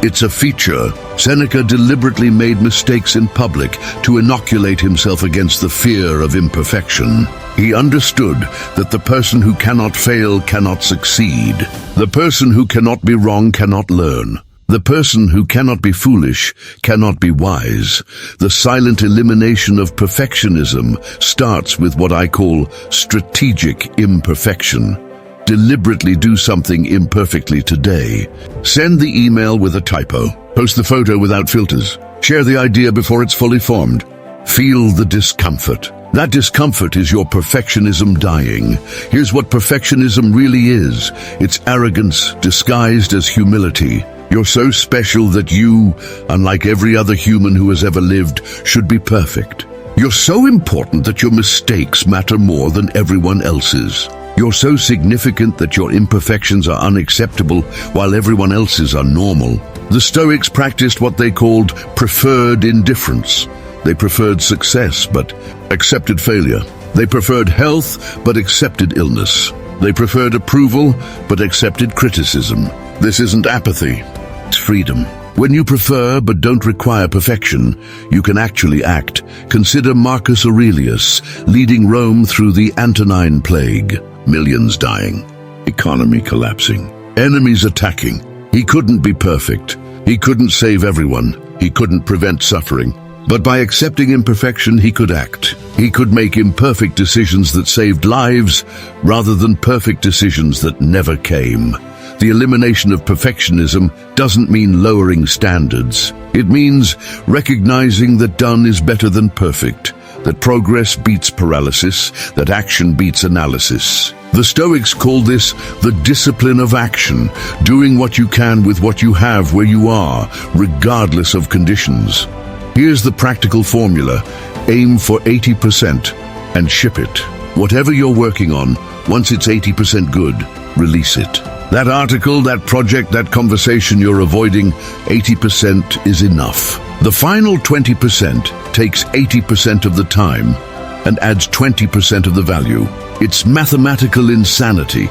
It's a feature. Seneca deliberately made mistakes in public to inoculate himself against the fear of imperfection. He understood that the person who cannot fail cannot succeed. The person who cannot be wrong cannot learn. The person who cannot be foolish cannot be wise. The silent elimination of perfectionism starts with what I call strategic imperfection. Deliberately do something imperfectly today. Send the email with a typo. Post the photo without filters. Share the idea before it's fully formed. Feel the discomfort. That discomfort is your perfectionism dying. Here's what perfectionism really is. It's arrogance disguised as humility. You're so special that you, unlike every other human who has ever lived, should be perfect. You're so important that your mistakes matter more than everyone else's. You're so significant that your imperfections are unacceptable while everyone else's are normal. The Stoics practiced what they called preferred indifference. They preferred success but accepted failure. They preferred health but accepted illness. They preferred approval but accepted criticism. This isn't apathy, it's freedom. When you prefer but don't require perfection, you can actually act. Consider Marcus Aurelius leading Rome through the Antonine Plague. Millions dying, economy collapsing, enemies attacking. He couldn't be perfect. He couldn't save everyone. He couldn't prevent suffering. But by accepting imperfection, he could act. He could make imperfect decisions that saved lives rather than perfect decisions that never came. The elimination of perfectionism doesn't mean lowering standards. It means recognizing that done is better than perfect, that progress beats paralysis, that action beats analysis. The Stoics called this the discipline of action, doing what you can with what you have where you are, regardless of conditions. Here's the practical formula. Aim for 80% and ship it. Whatever you're working on, once it's 80% good, release it. That article, that project, that conversation you're avoiding, 80% is enough. The final 20% takes 80% of the time. and adds 20% of the value. It's mathematical insanity.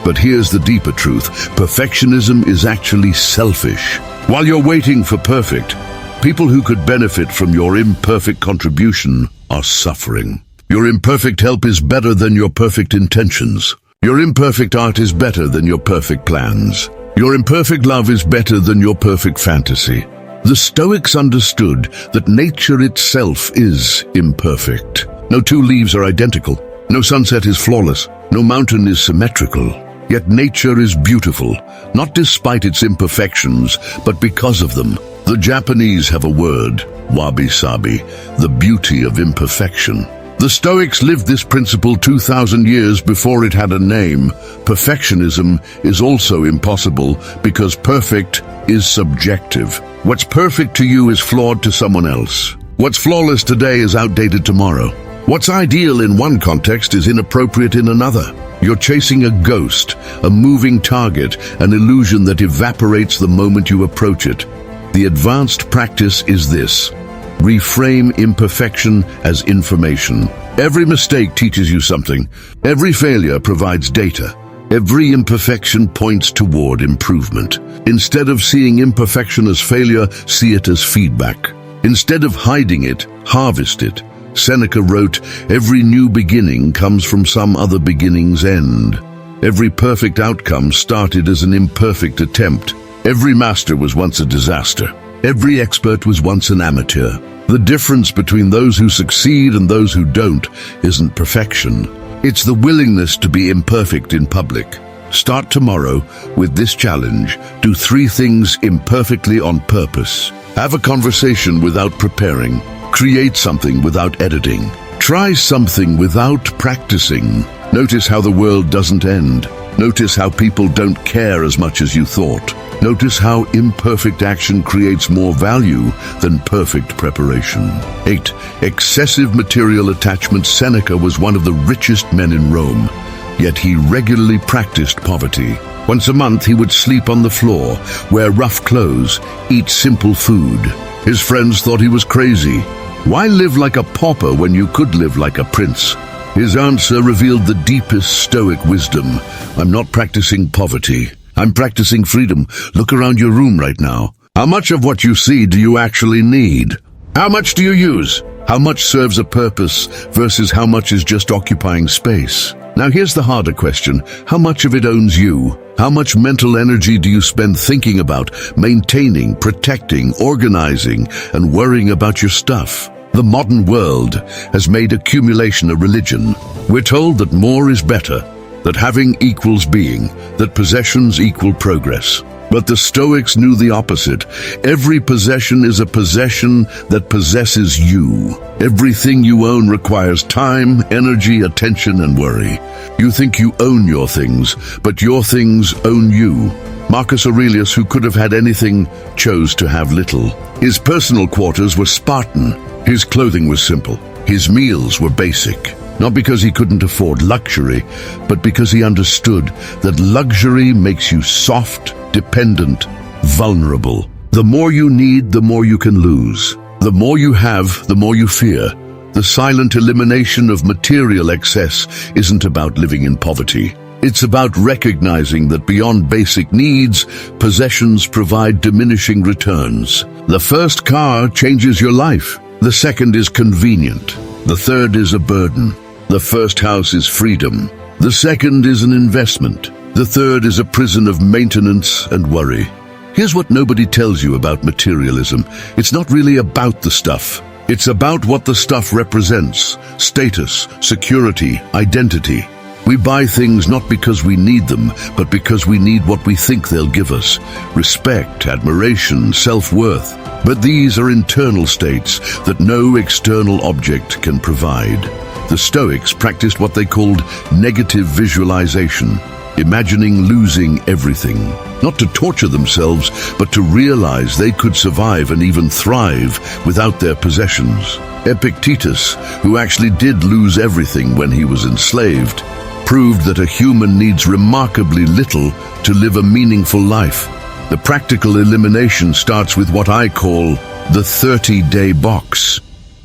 But here's the deeper truth. Perfectionism is actually selfish. While you're waiting for perfect, people who could benefit from your imperfect contribution are suffering. Your imperfect help is better than your perfect intentions. Your imperfect art is better than your perfect plans. Your imperfect love is better than your perfect fantasy. The Stoics understood that nature itself is imperfect. No two leaves are identical. No sunset is flawless. No mountain is symmetrical. Yet nature is beautiful, not despite its imperfections, but because of them. The Japanese have a word, wabi-sabi, the beauty of imperfection. The Stoics lived this principle 2,000 years before it had a name. Perfectionism is also impossible because perfect is subjective. What's perfect to you is flawed to someone else. What's flawless today is outdated tomorrow. What's ideal in one context is inappropriate in another. You're chasing a ghost, a moving target, an illusion that evaporates the moment you approach it. The advanced practice is this: reframe imperfection as information. Every mistake teaches you something. Every failure provides data. Every imperfection points toward improvement. Instead of seeing imperfection as failure, see it as feedback. Instead of hiding it, harvest it. Seneca wrote, "Every new beginning comes from some other beginning's end." Every perfect outcome started as an imperfect attempt. Every master was once a disaster. Every expert was once an amateur. The difference between those who succeed and those who don't isn't perfection. It's the willingness to be imperfect in public. Start tomorrow with this challenge. Do 3 things imperfectly on purpose. Have a conversation without preparing. Create something without editing. Try something without practicing. Notice how the world doesn't end. Notice how people don't care as much as you thought. Notice how imperfect action creates more value than perfect preparation. 8. Excessive material attachment. Seneca was one of the richest men in Rome, yet he regularly practiced poverty. Once a month he would sleep on the floor, wear rough clothes, eat simple food. His friends thought he was crazy. Why live like a pauper when you could live like a prince? His answer revealed the deepest Stoic wisdom. I'm not practicing poverty. I'm practicing freedom. Look around your room right now. How much of what you see do you actually need? How much do you use? How much serves a purpose versus how much is just occupying space? Now here's the harder question. How much of it owns you? How much mental energy do you spend thinking about, maintaining, protecting, organizing, and worrying about your stuff? The modern world has made accumulation a religion. We're told that more is better, that having equals being, that possessions equal progress. But the Stoics knew the opposite. Every possession is a possession that possesses you. Everything you own requires time, energy, attention, and worry. You think you own your things, but your things own you. Marcus Aurelius, who could have had anything, chose to have little. His personal quarters were Spartan. His clothing was simple. His meals were basic. Not because he couldn't afford luxury, but because he understood that luxury makes you soft, dependent, vulnerable. The more you need, the more you can lose. The more you have, the more you fear. The silent elimination of material excess isn't about living in poverty. It's about recognizing that beyond basic needs, possessions provide diminishing returns. The first car changes your life. The second is convenient. The third is a burden. The first house is freedom. The second is an investment. The third is a prison of maintenance and worry. Here's what nobody tells you about materialism. It's not really about the stuff. It's about what the stuff represents: status, security, identity. We buy things not because we need them, but because we need what we think they'll give us: respect, admiration, self-worth. But these are internal states that no external object can provide. The Stoics practiced what they called negative visualization, imagining losing everything. Not to torture themselves, but to realize they could survive and even thrive without their possessions. Epictetus, who actually did lose everything when he was enslaved, proved that a human needs remarkably little to live a meaningful life. The practical elimination starts with what I call the 30-day box.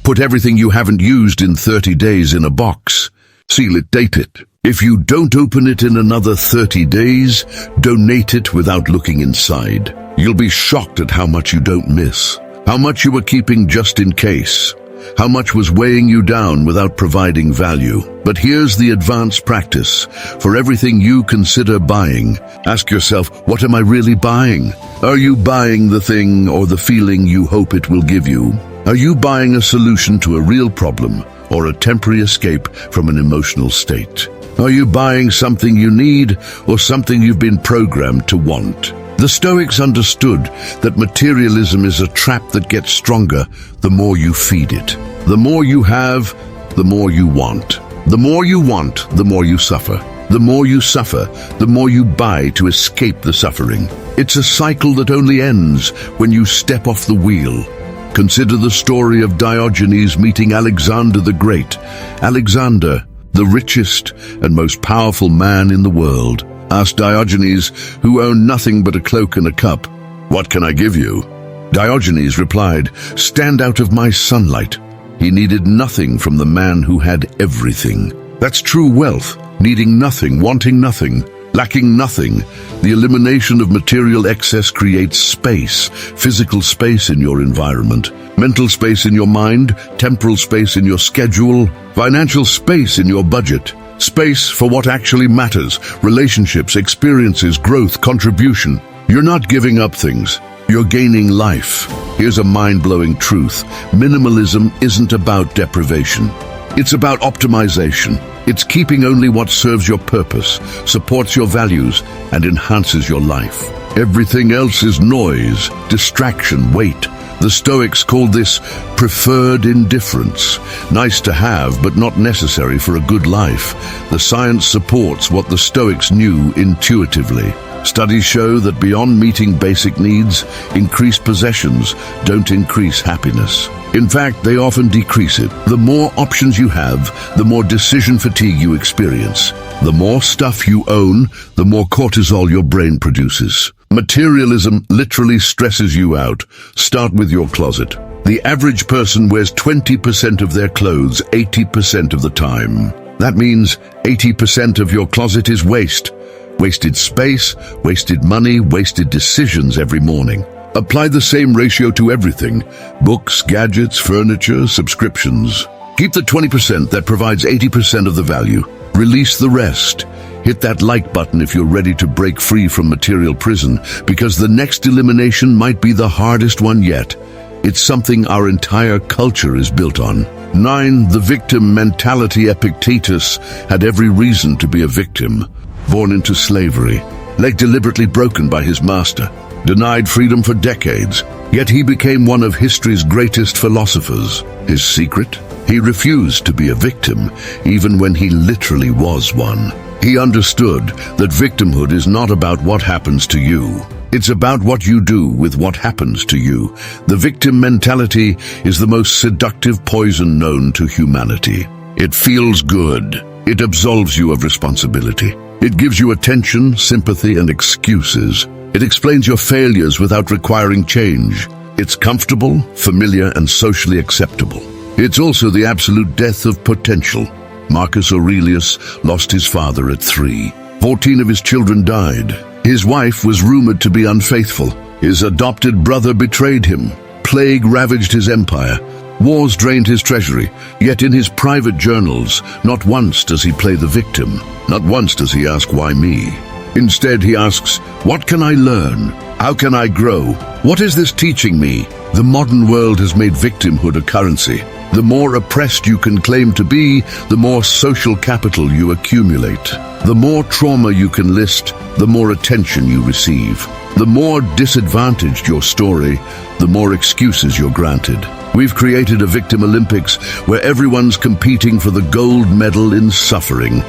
Put everything you haven't used in 30 days in a box. Seal it, date it. If you don't open it in another 30 days, donate it without looking inside. You'll be shocked at how much you don't miss, how much you were keeping just in case, how much was weighing you down without providing value. But here's the advanced practice. For everything you consider buying, ask yourself, what am I really buying? Are you buying the thing or the feeling you hope it will give you? Are you buying a solution to a real problem or a temporary escape from an emotional state? Are you buying something you need or something you've been programmed to want? The Stoics understood that materialism is a trap that gets stronger the more you feed it. The more you have, the more you want. The more you want, the more you suffer. The more you suffer, the more you buy to escape the suffering. It's a cycle that only ends when you step off the wheel. Consider the story of Diogenes meeting Alexander the Great. Alexander, the richest and most powerful man in the world, asked Diogenes, who owned nothing but a cloak and a cup, "What can I give you?" Diogenes replied, "Stand out of my sunlight." He needed nothing from the man who had everything. That's true wealth, needing nothing, wanting nothing, lacking nothing. The elimination of material excess creates space, physical space in your environment, mental space in your mind, temporal space in your schedule, financial space in your budget, space for what actually matters, relationships, experiences, growth, contribution. You're not giving up things, you're gaining life. Here's a mind-blowing truth. Minimalism isn't about deprivation. It's about optimization. It's keeping only what serves your purpose, supports your values, and enhances your life. Everything else is noise, distraction, weight. The Stoics called this preferred indifference. Nice to have, but not necessary for a good life. The science supports what the Stoics knew intuitively. Studies show that beyond meeting basic needs, increased possessions don't increase happiness. In fact, they often decrease it. The more options you have, the more decision fatigue you experience. The more stuff you own, the more cortisol your brain produces. Materialism literally stresses you out. Start with your closet. The average person wears 20% of their clothes 80% of the time. That means 80% of your closet is waste. Wasted space, wasted money, wasted decisions every morning. Apply the same ratio to everything: books, gadgets, furniture, subscriptions. Keep the 20% that provides 80% of the value. Release the rest. Hit that like button if you're ready to break free from material prison, because the next elimination might be the hardest one yet. It's something our entire culture is built on. 9. The victim mentality. Epictetus had every reason to be a victim. Born into slavery, leg deliberately broken by his master, denied freedom for decades, yet he became one of history's greatest philosophers. His secret? He refused to be a victim, even when he literally was one. He understood that victimhood is not about what happens to you. It's about what you do with what happens to you. The victim mentality is the most seductive poison known to humanity. It feels good. It absolves you of responsibility. It gives you attention, sympathy, and excuses. It explains your failures without requiring change. It's comfortable, familiar, and socially acceptable. It's also the absolute death of potential. Marcus Aurelius lost his father at 3. 14 of his children died. His wife was rumored to be unfaithful. His adopted brother betrayed him. Plague ravaged his empire. Wars drained his treasury, yet in his private journals, not once does he play the victim. Not once does he ask, why me? Instead, he asks, what can I learn? How can I grow? What is this teaching me? The modern world has made victimhood a currency. The more oppressed you can claim to be, the more social capital you accumulate. The more trauma you can list, the more attention you receive. The more disadvantaged your story, the more excuses you're granted. We've created a victim Olympics where everyone's competing for the gold medal in suffering.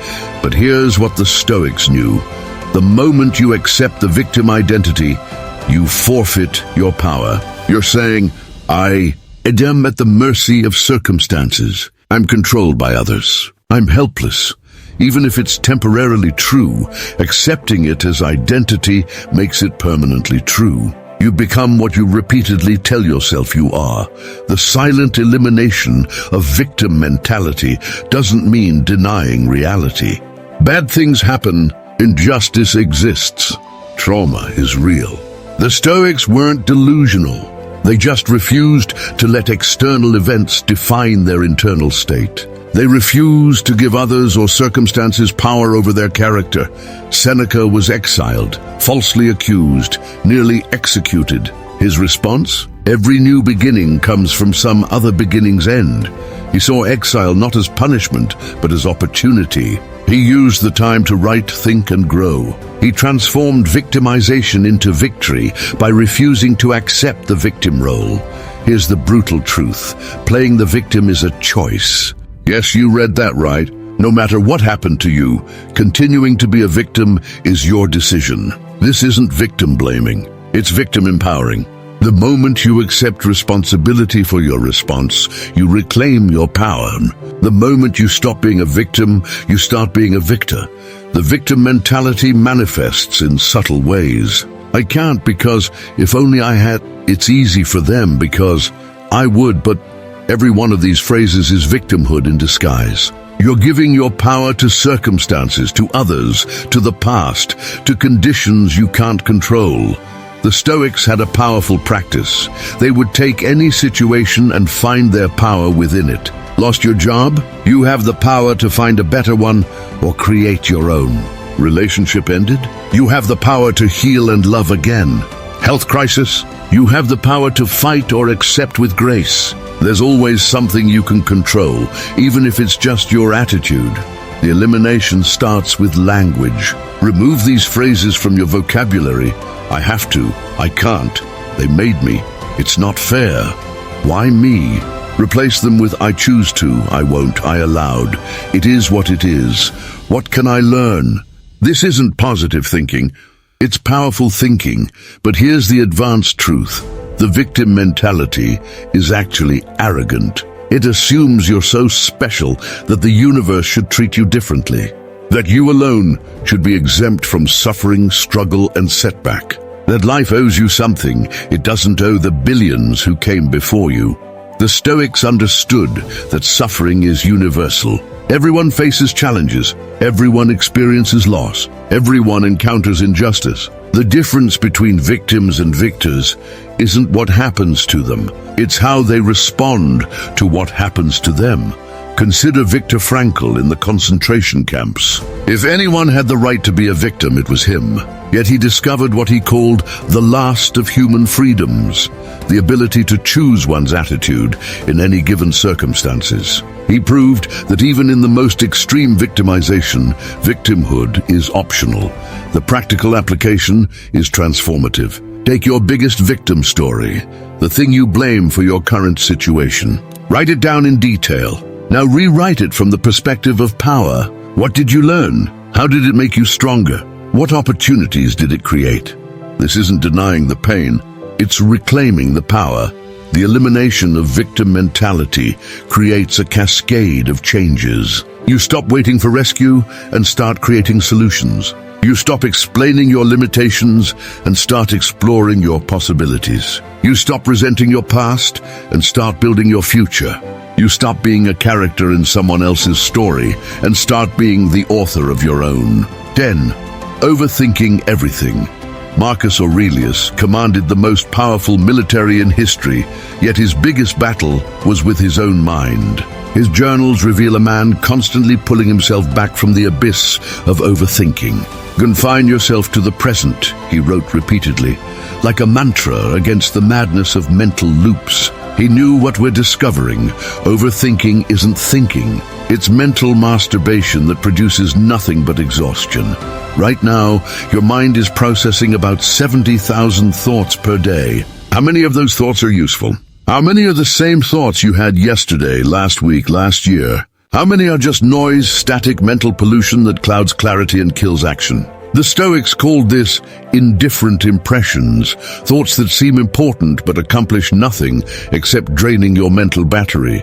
But here's what the Stoics knew. The moment you accept the victim identity, you forfeit your power. You're saying, I am at the mercy of circumstances. I'm controlled by others. I'm helpless. Even if it's temporarily true, accepting it as identity makes it permanently true. You become what you repeatedly tell yourself you are. The silent elimination of victim mentality doesn't mean denying reality. Bad things happen, injustice exists, trauma is real. The Stoics weren't delusional. They just refused to let external events define their internal state. They refused to give others or circumstances power over their character. Seneca was exiled, falsely accused, nearly executed. His response? Every new beginning comes from some other beginning's end. He saw exile not as punishment, but as opportunity. He used the time to write, think, and grow. He transformed victimization into victory by refusing to accept the victim role. Here's the brutal truth. Playing the victim is a choice. Yes, you read that right. No matter what happened to you, continuing to be a victim is your decision. This isn't victim blaming. It's victim empowering. The moment you accept responsibility for your response, you reclaim your power. The moment you stop being a victim, you start being a victor. The victim mentality manifests in subtle ways. I can't because if only I had, it's easy for them because I would, but every one of these phrases is victimhood in disguise. You're giving your power to circumstances, to others, to the past, to conditions you can't control. The Stoics had a powerful practice. They would take any situation and find their power within it. Lost your job? You have the power to find a better one or create your own. Relationship ended? You have the power to heal and love again. Health crisis? You have the power to fight or accept with grace. There's always something you can control, even if it's just your attitude. The elimination starts with language. Remove these phrases from your vocabulary. I have to, I can't, they made me, it's not fair, why me? Replace them with I choose to, I won't, I allowed, it is what it is, what can I learn? This isn't positive thinking, it's powerful thinking, but here's the advanced truth. The victim mentality is actually arrogant. It assumes you're so special that the universe should treat you differently. That you alone should be exempt from suffering, struggle, and setback. That life owes you something it doesn't owe the billions who came before you. The Stoics understood that suffering is universal. Everyone faces challenges. Everyone experiences loss. Everyone encounters injustice. The difference between victims and victors isn't what happens to them. It's how they respond to what happens to them. Consider Viktor Frankl in the concentration camps. If anyone had the right to be a victim, it was him. Yet he discovered what he called the last of human freedoms, the ability to choose one's attitude in any given circumstances. He proved that even in the most extreme victimization, victimhood is optional. The practical application is transformative. Take your biggest victim story, the thing you blame for your current situation. Write it down in detail. Now rewrite it from the perspective of power. What did you learn? How did it make you stronger? What opportunities did it create? This isn't denying the pain, it's reclaiming the power. The elimination of victim mentality creates a cascade of changes. You stop waiting for rescue and start creating solutions. You stop explaining your limitations and start exploring your possibilities. You stop resenting your past and start building your future. You stop being a character in someone else's story and start being the author of your own. 10. Overthinking everything. Marcus Aurelius commanded the most powerful military in history, yet his biggest battle was with his own mind. His journals reveal a man constantly pulling himself back from the abyss of overthinking. Confine yourself to the present, he wrote repeatedly, like a mantra against the madness of mental loops. He knew what we're discovering. Overthinking isn't thinking. It's mental masturbation that produces nothing but exhaustion. Right now, your mind is processing about 70,000 thoughts per day. How many of those thoughts are useful? How many are the same thoughts you had yesterday, last week, last year? How many are just noise, static mental pollution that clouds clarity and kills action? The Stoics called this indifferent impressions, thoughts that seem important but accomplish nothing except draining your mental battery.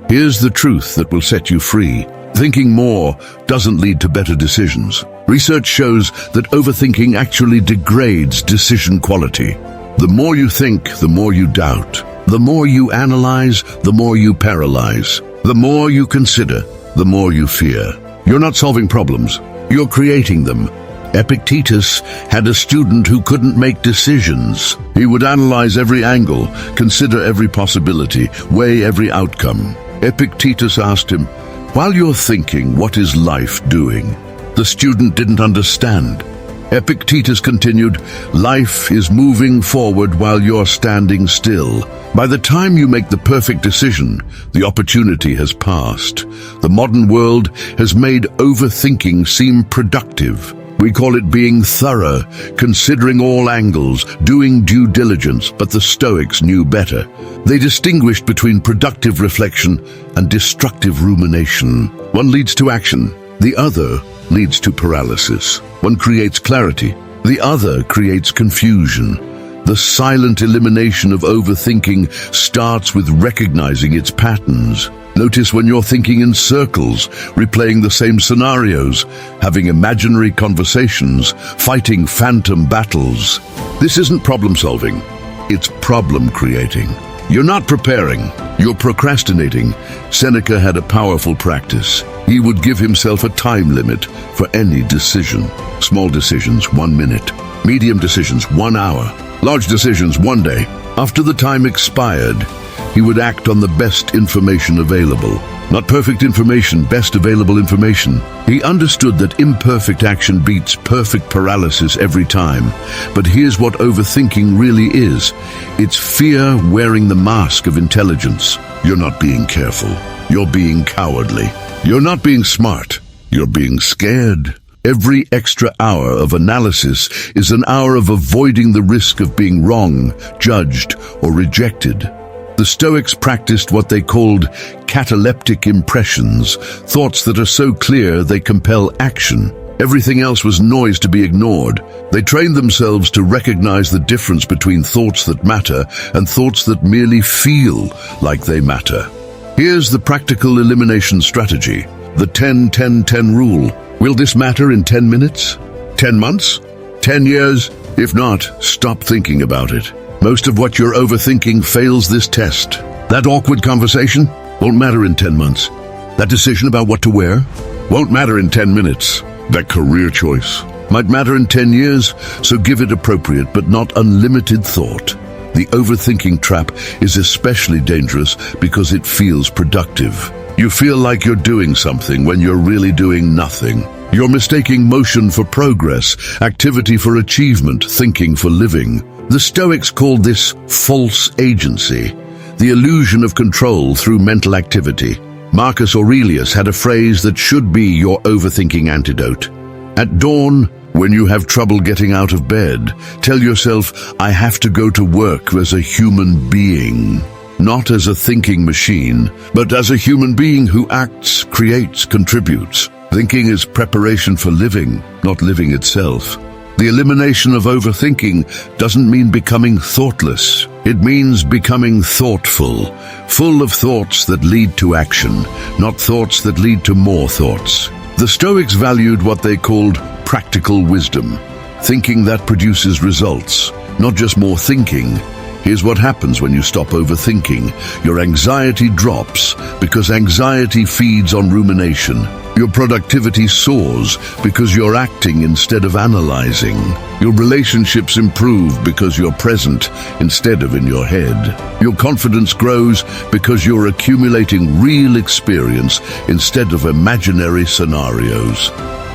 Here's the truth that will set you free. Thinking more doesn't lead to better decisions. Research shows that overthinking actually degrades decision quality. The more you think, the more you doubt. The more you analyze, the more you paralyze. The more you consider, the more you fear. You're not solving problems, you're creating them. Epictetus had a student who couldn't make decisions. He would analyze every angle, consider every possibility, weigh every outcome. Epictetus asked him, "While you're thinking, what is life doing?" The student didn't understand. Epictetus continued, "Life is moving forward while you're standing still. By the time you make the perfect decision, the opportunity has passed." The modern world has made overthinking seem productive. We call it being thorough, considering all angles, doing due diligence, but the Stoics knew better. They distinguished between productive reflection and destructive rumination. One leads to action, the other leads to paralysis. One creates clarity, the other creates confusion. The silent elimination of overthinking starts with recognizing its patterns. Notice when you're thinking in circles, replaying the same scenarios, having imaginary conversations, fighting phantom battles. This isn't problem solving, it's problem creating. You're not preparing, you're procrastinating. Seneca had a powerful practice. He would give himself a time limit for any decision. Small decisions, 1 minute. Medium decisions, 1 hour. Large decisions, 1 day. After the time expired, he would act on the best information available. Not perfect information, best available information. He understood that imperfect action beats perfect paralysis every time. But here's what overthinking really is. It's fear wearing the mask of intelligence. You're not being careful. You're being cowardly. You're not being smart. You're being scared. Every extra hour of analysis is an hour of avoiding the risk of being wrong, judged, or rejected. The Stoics practiced what they called cataleptic impressions, thoughts that are so clear they compel action. Everything else was noise to be ignored. They trained themselves to recognize the difference between thoughts that matter and thoughts that merely feel like they matter. Here's the practical elimination strategy, the 10-10-10 rule. Will this matter in 10 minutes? 10 months? 10 years? If not, stop thinking about it. Most of what you're overthinking fails this test. That awkward conversation won't matter in 10 months. That decision about what to wear won't matter in 10 minutes. That career choice might matter in 10 years, so give it appropriate but not unlimited thought. The overthinking trap is especially dangerous because it feels productive. You feel like you're doing something when you're really doing nothing. You're mistaking motion for progress, activity for achievement, thinking for living. The Stoics called this false agency, the illusion of control through mental activity. Marcus Aurelius had a phrase that should be your overthinking antidote. At dawn, when you have trouble getting out of bed, tell yourself, I have to go to work as a human being. Not as a thinking machine, but as a human being who acts, creates, contributes. Thinking is preparation for living, not living itself. The elimination of overthinking doesn't mean becoming thoughtless. It means becoming thoughtful, full of thoughts that lead to action, not thoughts that lead to more thoughts. The Stoics valued what they called practical wisdom, thinking that produces results, not just more thinking. Here's what happens when you stop overthinking. Your anxiety drops because anxiety feeds on rumination. Your productivity soars because you're acting instead of analyzing. Your relationships improve because you're present instead of in your head. Your confidence grows because you're accumulating real experience instead of imaginary scenarios.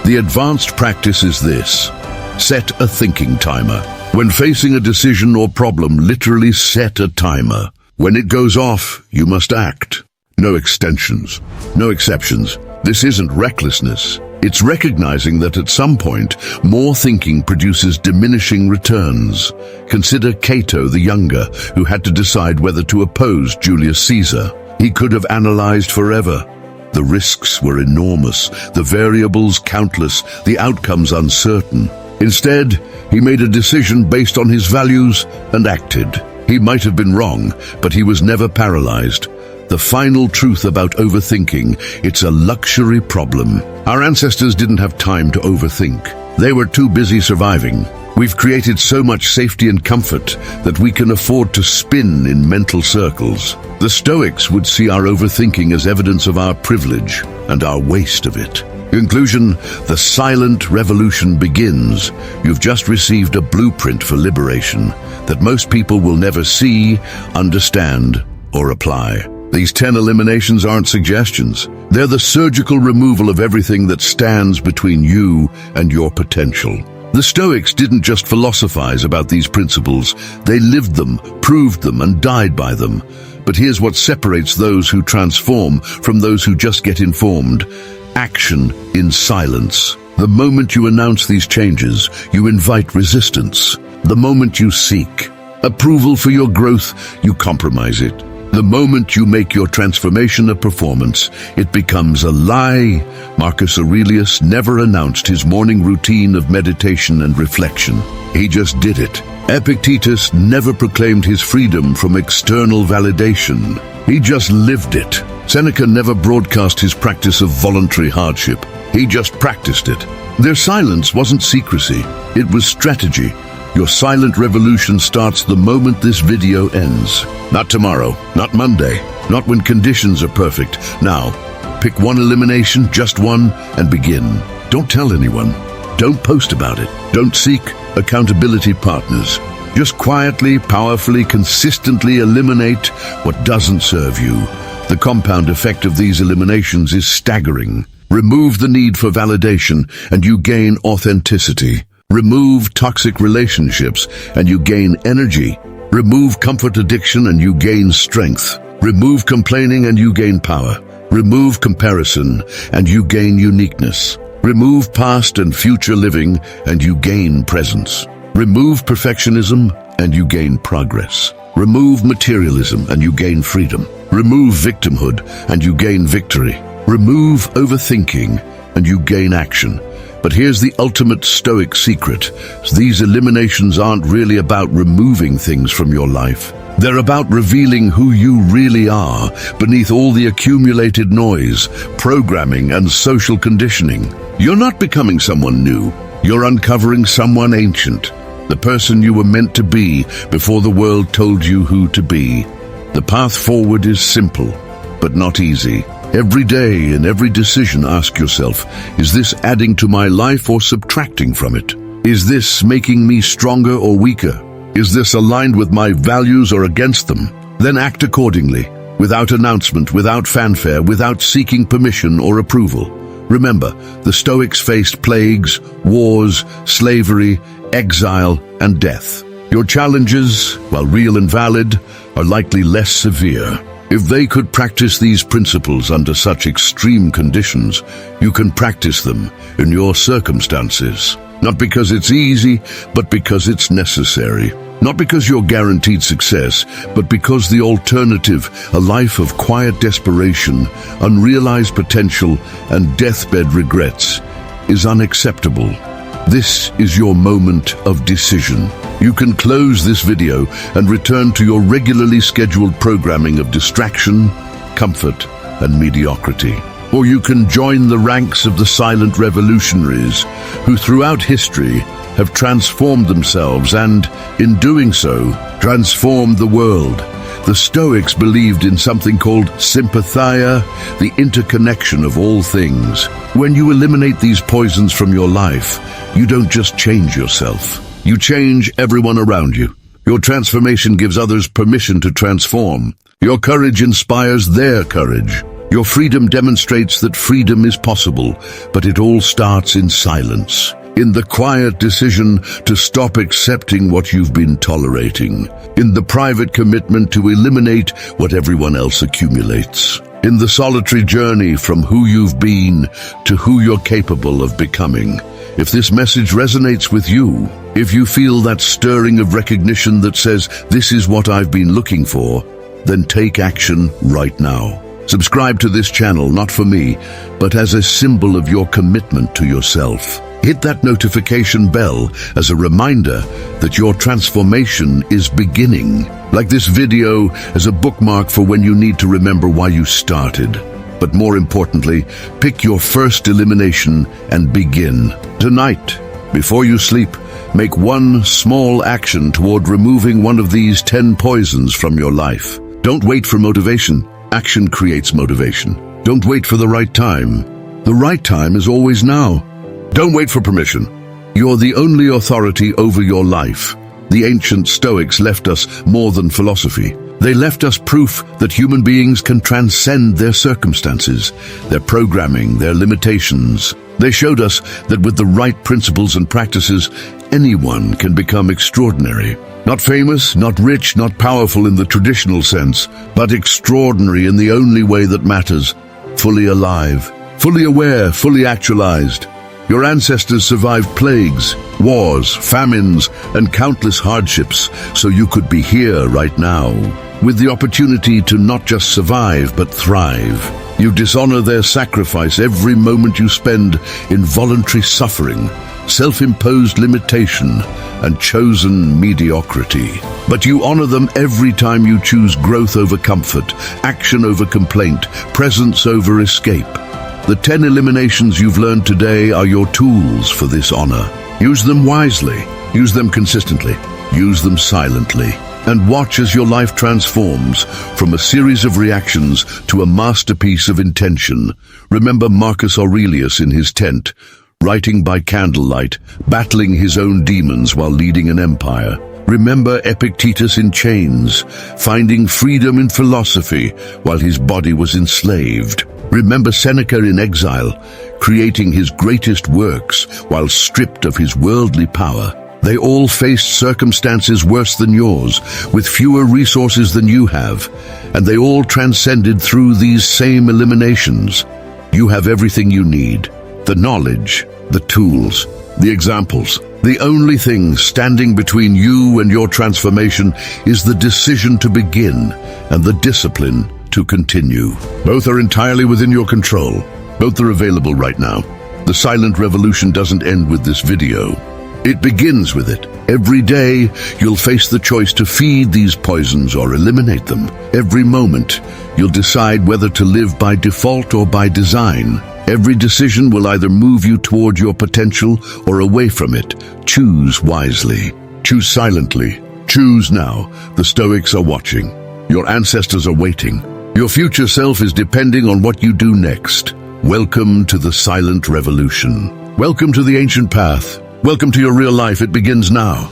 The advanced practice is this: set a thinking timer. When facing a decision or problem, literally set a timer. When it goes off, you must act. No extensions, no exceptions. This isn't recklessness. It's recognizing that at some point, more thinking produces diminishing returns. Consider Cato the Younger, who had to decide whether to oppose Julius Caesar. He could have analyzed forever. The risks were enormous, the variables countless, the outcomes uncertain. Instead, he made a decision based on his values and acted. He might have been wrong, but he was never paralyzed. The final truth about overthinking: it's a luxury problem. Our ancestors didn't have time to overthink. They were too busy surviving. We've created so much safety and comfort that we can afford to spin in mental circles. The Stoics would see our overthinking as evidence of our privilege and our waste of it. Conclusion: the silent revolution begins. You've just received a blueprint for liberation that most people will never see, understand, or apply. These 10 eliminations aren't suggestions. They're the surgical removal of everything that stands between you and your potential. The Stoics didn't just philosophize about these principles. They lived them, proved them, and died by them. But here's what separates those who transform from those who just get informed: action in silence. The moment you announce these changes, you invite resistance. The moment you seek approval for your growth, you compromise it. The moment you make your transformation a performance, it becomes a lie. Marcus Aurelius never announced his morning routine of meditation and reflection. He just did it. Epictetus never proclaimed his freedom from external validation. He just lived it. Seneca never broadcast his practice of voluntary hardship. He just practiced it. Their silence wasn't secrecy, it was strategy. Your silent revolution starts the moment this video ends. Not tomorrow, not Monday, not when conditions are perfect. Now, pick one elimination, just one, and begin. Don't tell anyone. Don't post about it. Don't seek accountability partners. Just quietly, powerfully, consistently eliminate what doesn't serve you. The compound effect of these eliminations is staggering. Remove the need for validation, and you gain authenticity. Remove toxic relationships, and you gain energy. Remove comfort addiction, and you gain strength. Remove complaining, and you gain power. Remove comparison, and you gain uniqueness. Remove past and future living, and you gain presence. Remove perfectionism, and you gain progress. Remove materialism, and you gain freedom. Remove victimhood, and you gain victory. Remove overthinking, and you gain action. But here's the ultimate Stoic secret. These eliminations aren't really about removing things from your life. They're about revealing who you really are beneath all the accumulated noise, programming, and social conditioning. You're not becoming someone new. You're uncovering someone ancient, the person you were meant to be before the world told you who to be. The path forward is simple, but not easy. Every day, in every decision, ask yourself, is this adding to my life or subtracting from it? Is this making me stronger or weaker? Is this aligned with my values or against them? Then act accordingly, without announcement, without fanfare, without seeking permission or approval. Remember, the Stoics faced plagues, wars, slavery, exile, and death. Your challenges, while real and valid, are likely less severe. If they could practice these principles under such extreme conditions, you can practice them in your circumstances. Not because it's easy, but because it's necessary. Not because you're guaranteed success, but because the alternative, a life of quiet desperation, unrealized potential, and deathbed regrets, is unacceptable. This is your moment of decision. You can close this video and return to your regularly scheduled programming of distraction, comfort, and mediocrity. Or you can join the ranks of the silent revolutionaries who throughout history have transformed themselves and, in doing so, transformed the world. The Stoics believed in something called sympathia, the interconnection of all things. When you eliminate these poisons from your life, you don't just change yourself. You change everyone around you. Your transformation gives others permission to transform. Your courage inspires their courage. Your freedom demonstrates that freedom is possible, but it all starts in silence. In the quiet decision to stop accepting what you've been tolerating. In the private commitment to eliminate what everyone else accumulates. In the solitary journey from who you've been to who you're capable of becoming. If this message resonates with you, if you feel that stirring of recognition that says, this is what I've been looking for, then take action right now. Subscribe to this channel, not for me, but as a symbol of your commitment to yourself. Hit that notification bell as a reminder that your transformation is beginning. Like this video as a bookmark for when you need to remember why you started. But more importantly, pick your first elimination and begin. Tonight, before you sleep, Make one small action toward removing one of these 10 poisons from your life. Don't wait for motivation. Action creates motivation. Don't wait for the right time. The right time is always now. Don't wait for permission. You're the only authority over your life. The ancient Stoics left us more than philosophy. They left us proof that human beings can transcend their circumstances, their programming, their limitations. They showed us that with the right principles and practices, anyone can become extraordinary. Not famous, not rich, not powerful in the traditional sense, but extraordinary in the only way that matters. Fully alive, fully aware, fully actualized. Your ancestors survived plagues, wars, famines, and countless hardships, so you could be here right now, with the opportunity to not just survive, but thrive. You dishonor their sacrifice every moment you spend in voluntary suffering, self-imposed limitation, and chosen mediocrity. But you honor them every time you choose growth over comfort, action over complaint, presence over escape. The 10 eliminations you've learned today are your tools for this honor. Use them wisely, use them consistently, use them silently, and watch as your life transforms from a series of reactions to a masterpiece of intention. Remember Marcus Aurelius in his tent, writing by candlelight, battling his own demons while leading an empire. Remember Epictetus in chains, finding freedom in philosophy while his body was enslaved. Remember Seneca in exile, creating his greatest works while stripped of his worldly power. They all faced circumstances worse than yours, with fewer resources than you have, and they all transcended through these same eliminations. You have everything you need: the knowledge, the tools, the examples. The only thing standing between you and your transformation is the decision to begin and the discipline to continue. Both are entirely within your control. Both are available right now. The silent revolution doesn't end with this video. It begins with it. Every day, you'll face the choice to feed these poisons or eliminate them. Every moment, you'll decide whether to live by default or by design. Every decision will either move you toward your potential or away from it. Choose wisely. Choose silently. Choose now. The Stoics are watching. Your ancestors are waiting. Your future self is depending on what you do next. Welcome to the silent revolution. Welcome to the ancient path. Welcome to your real life. It begins now.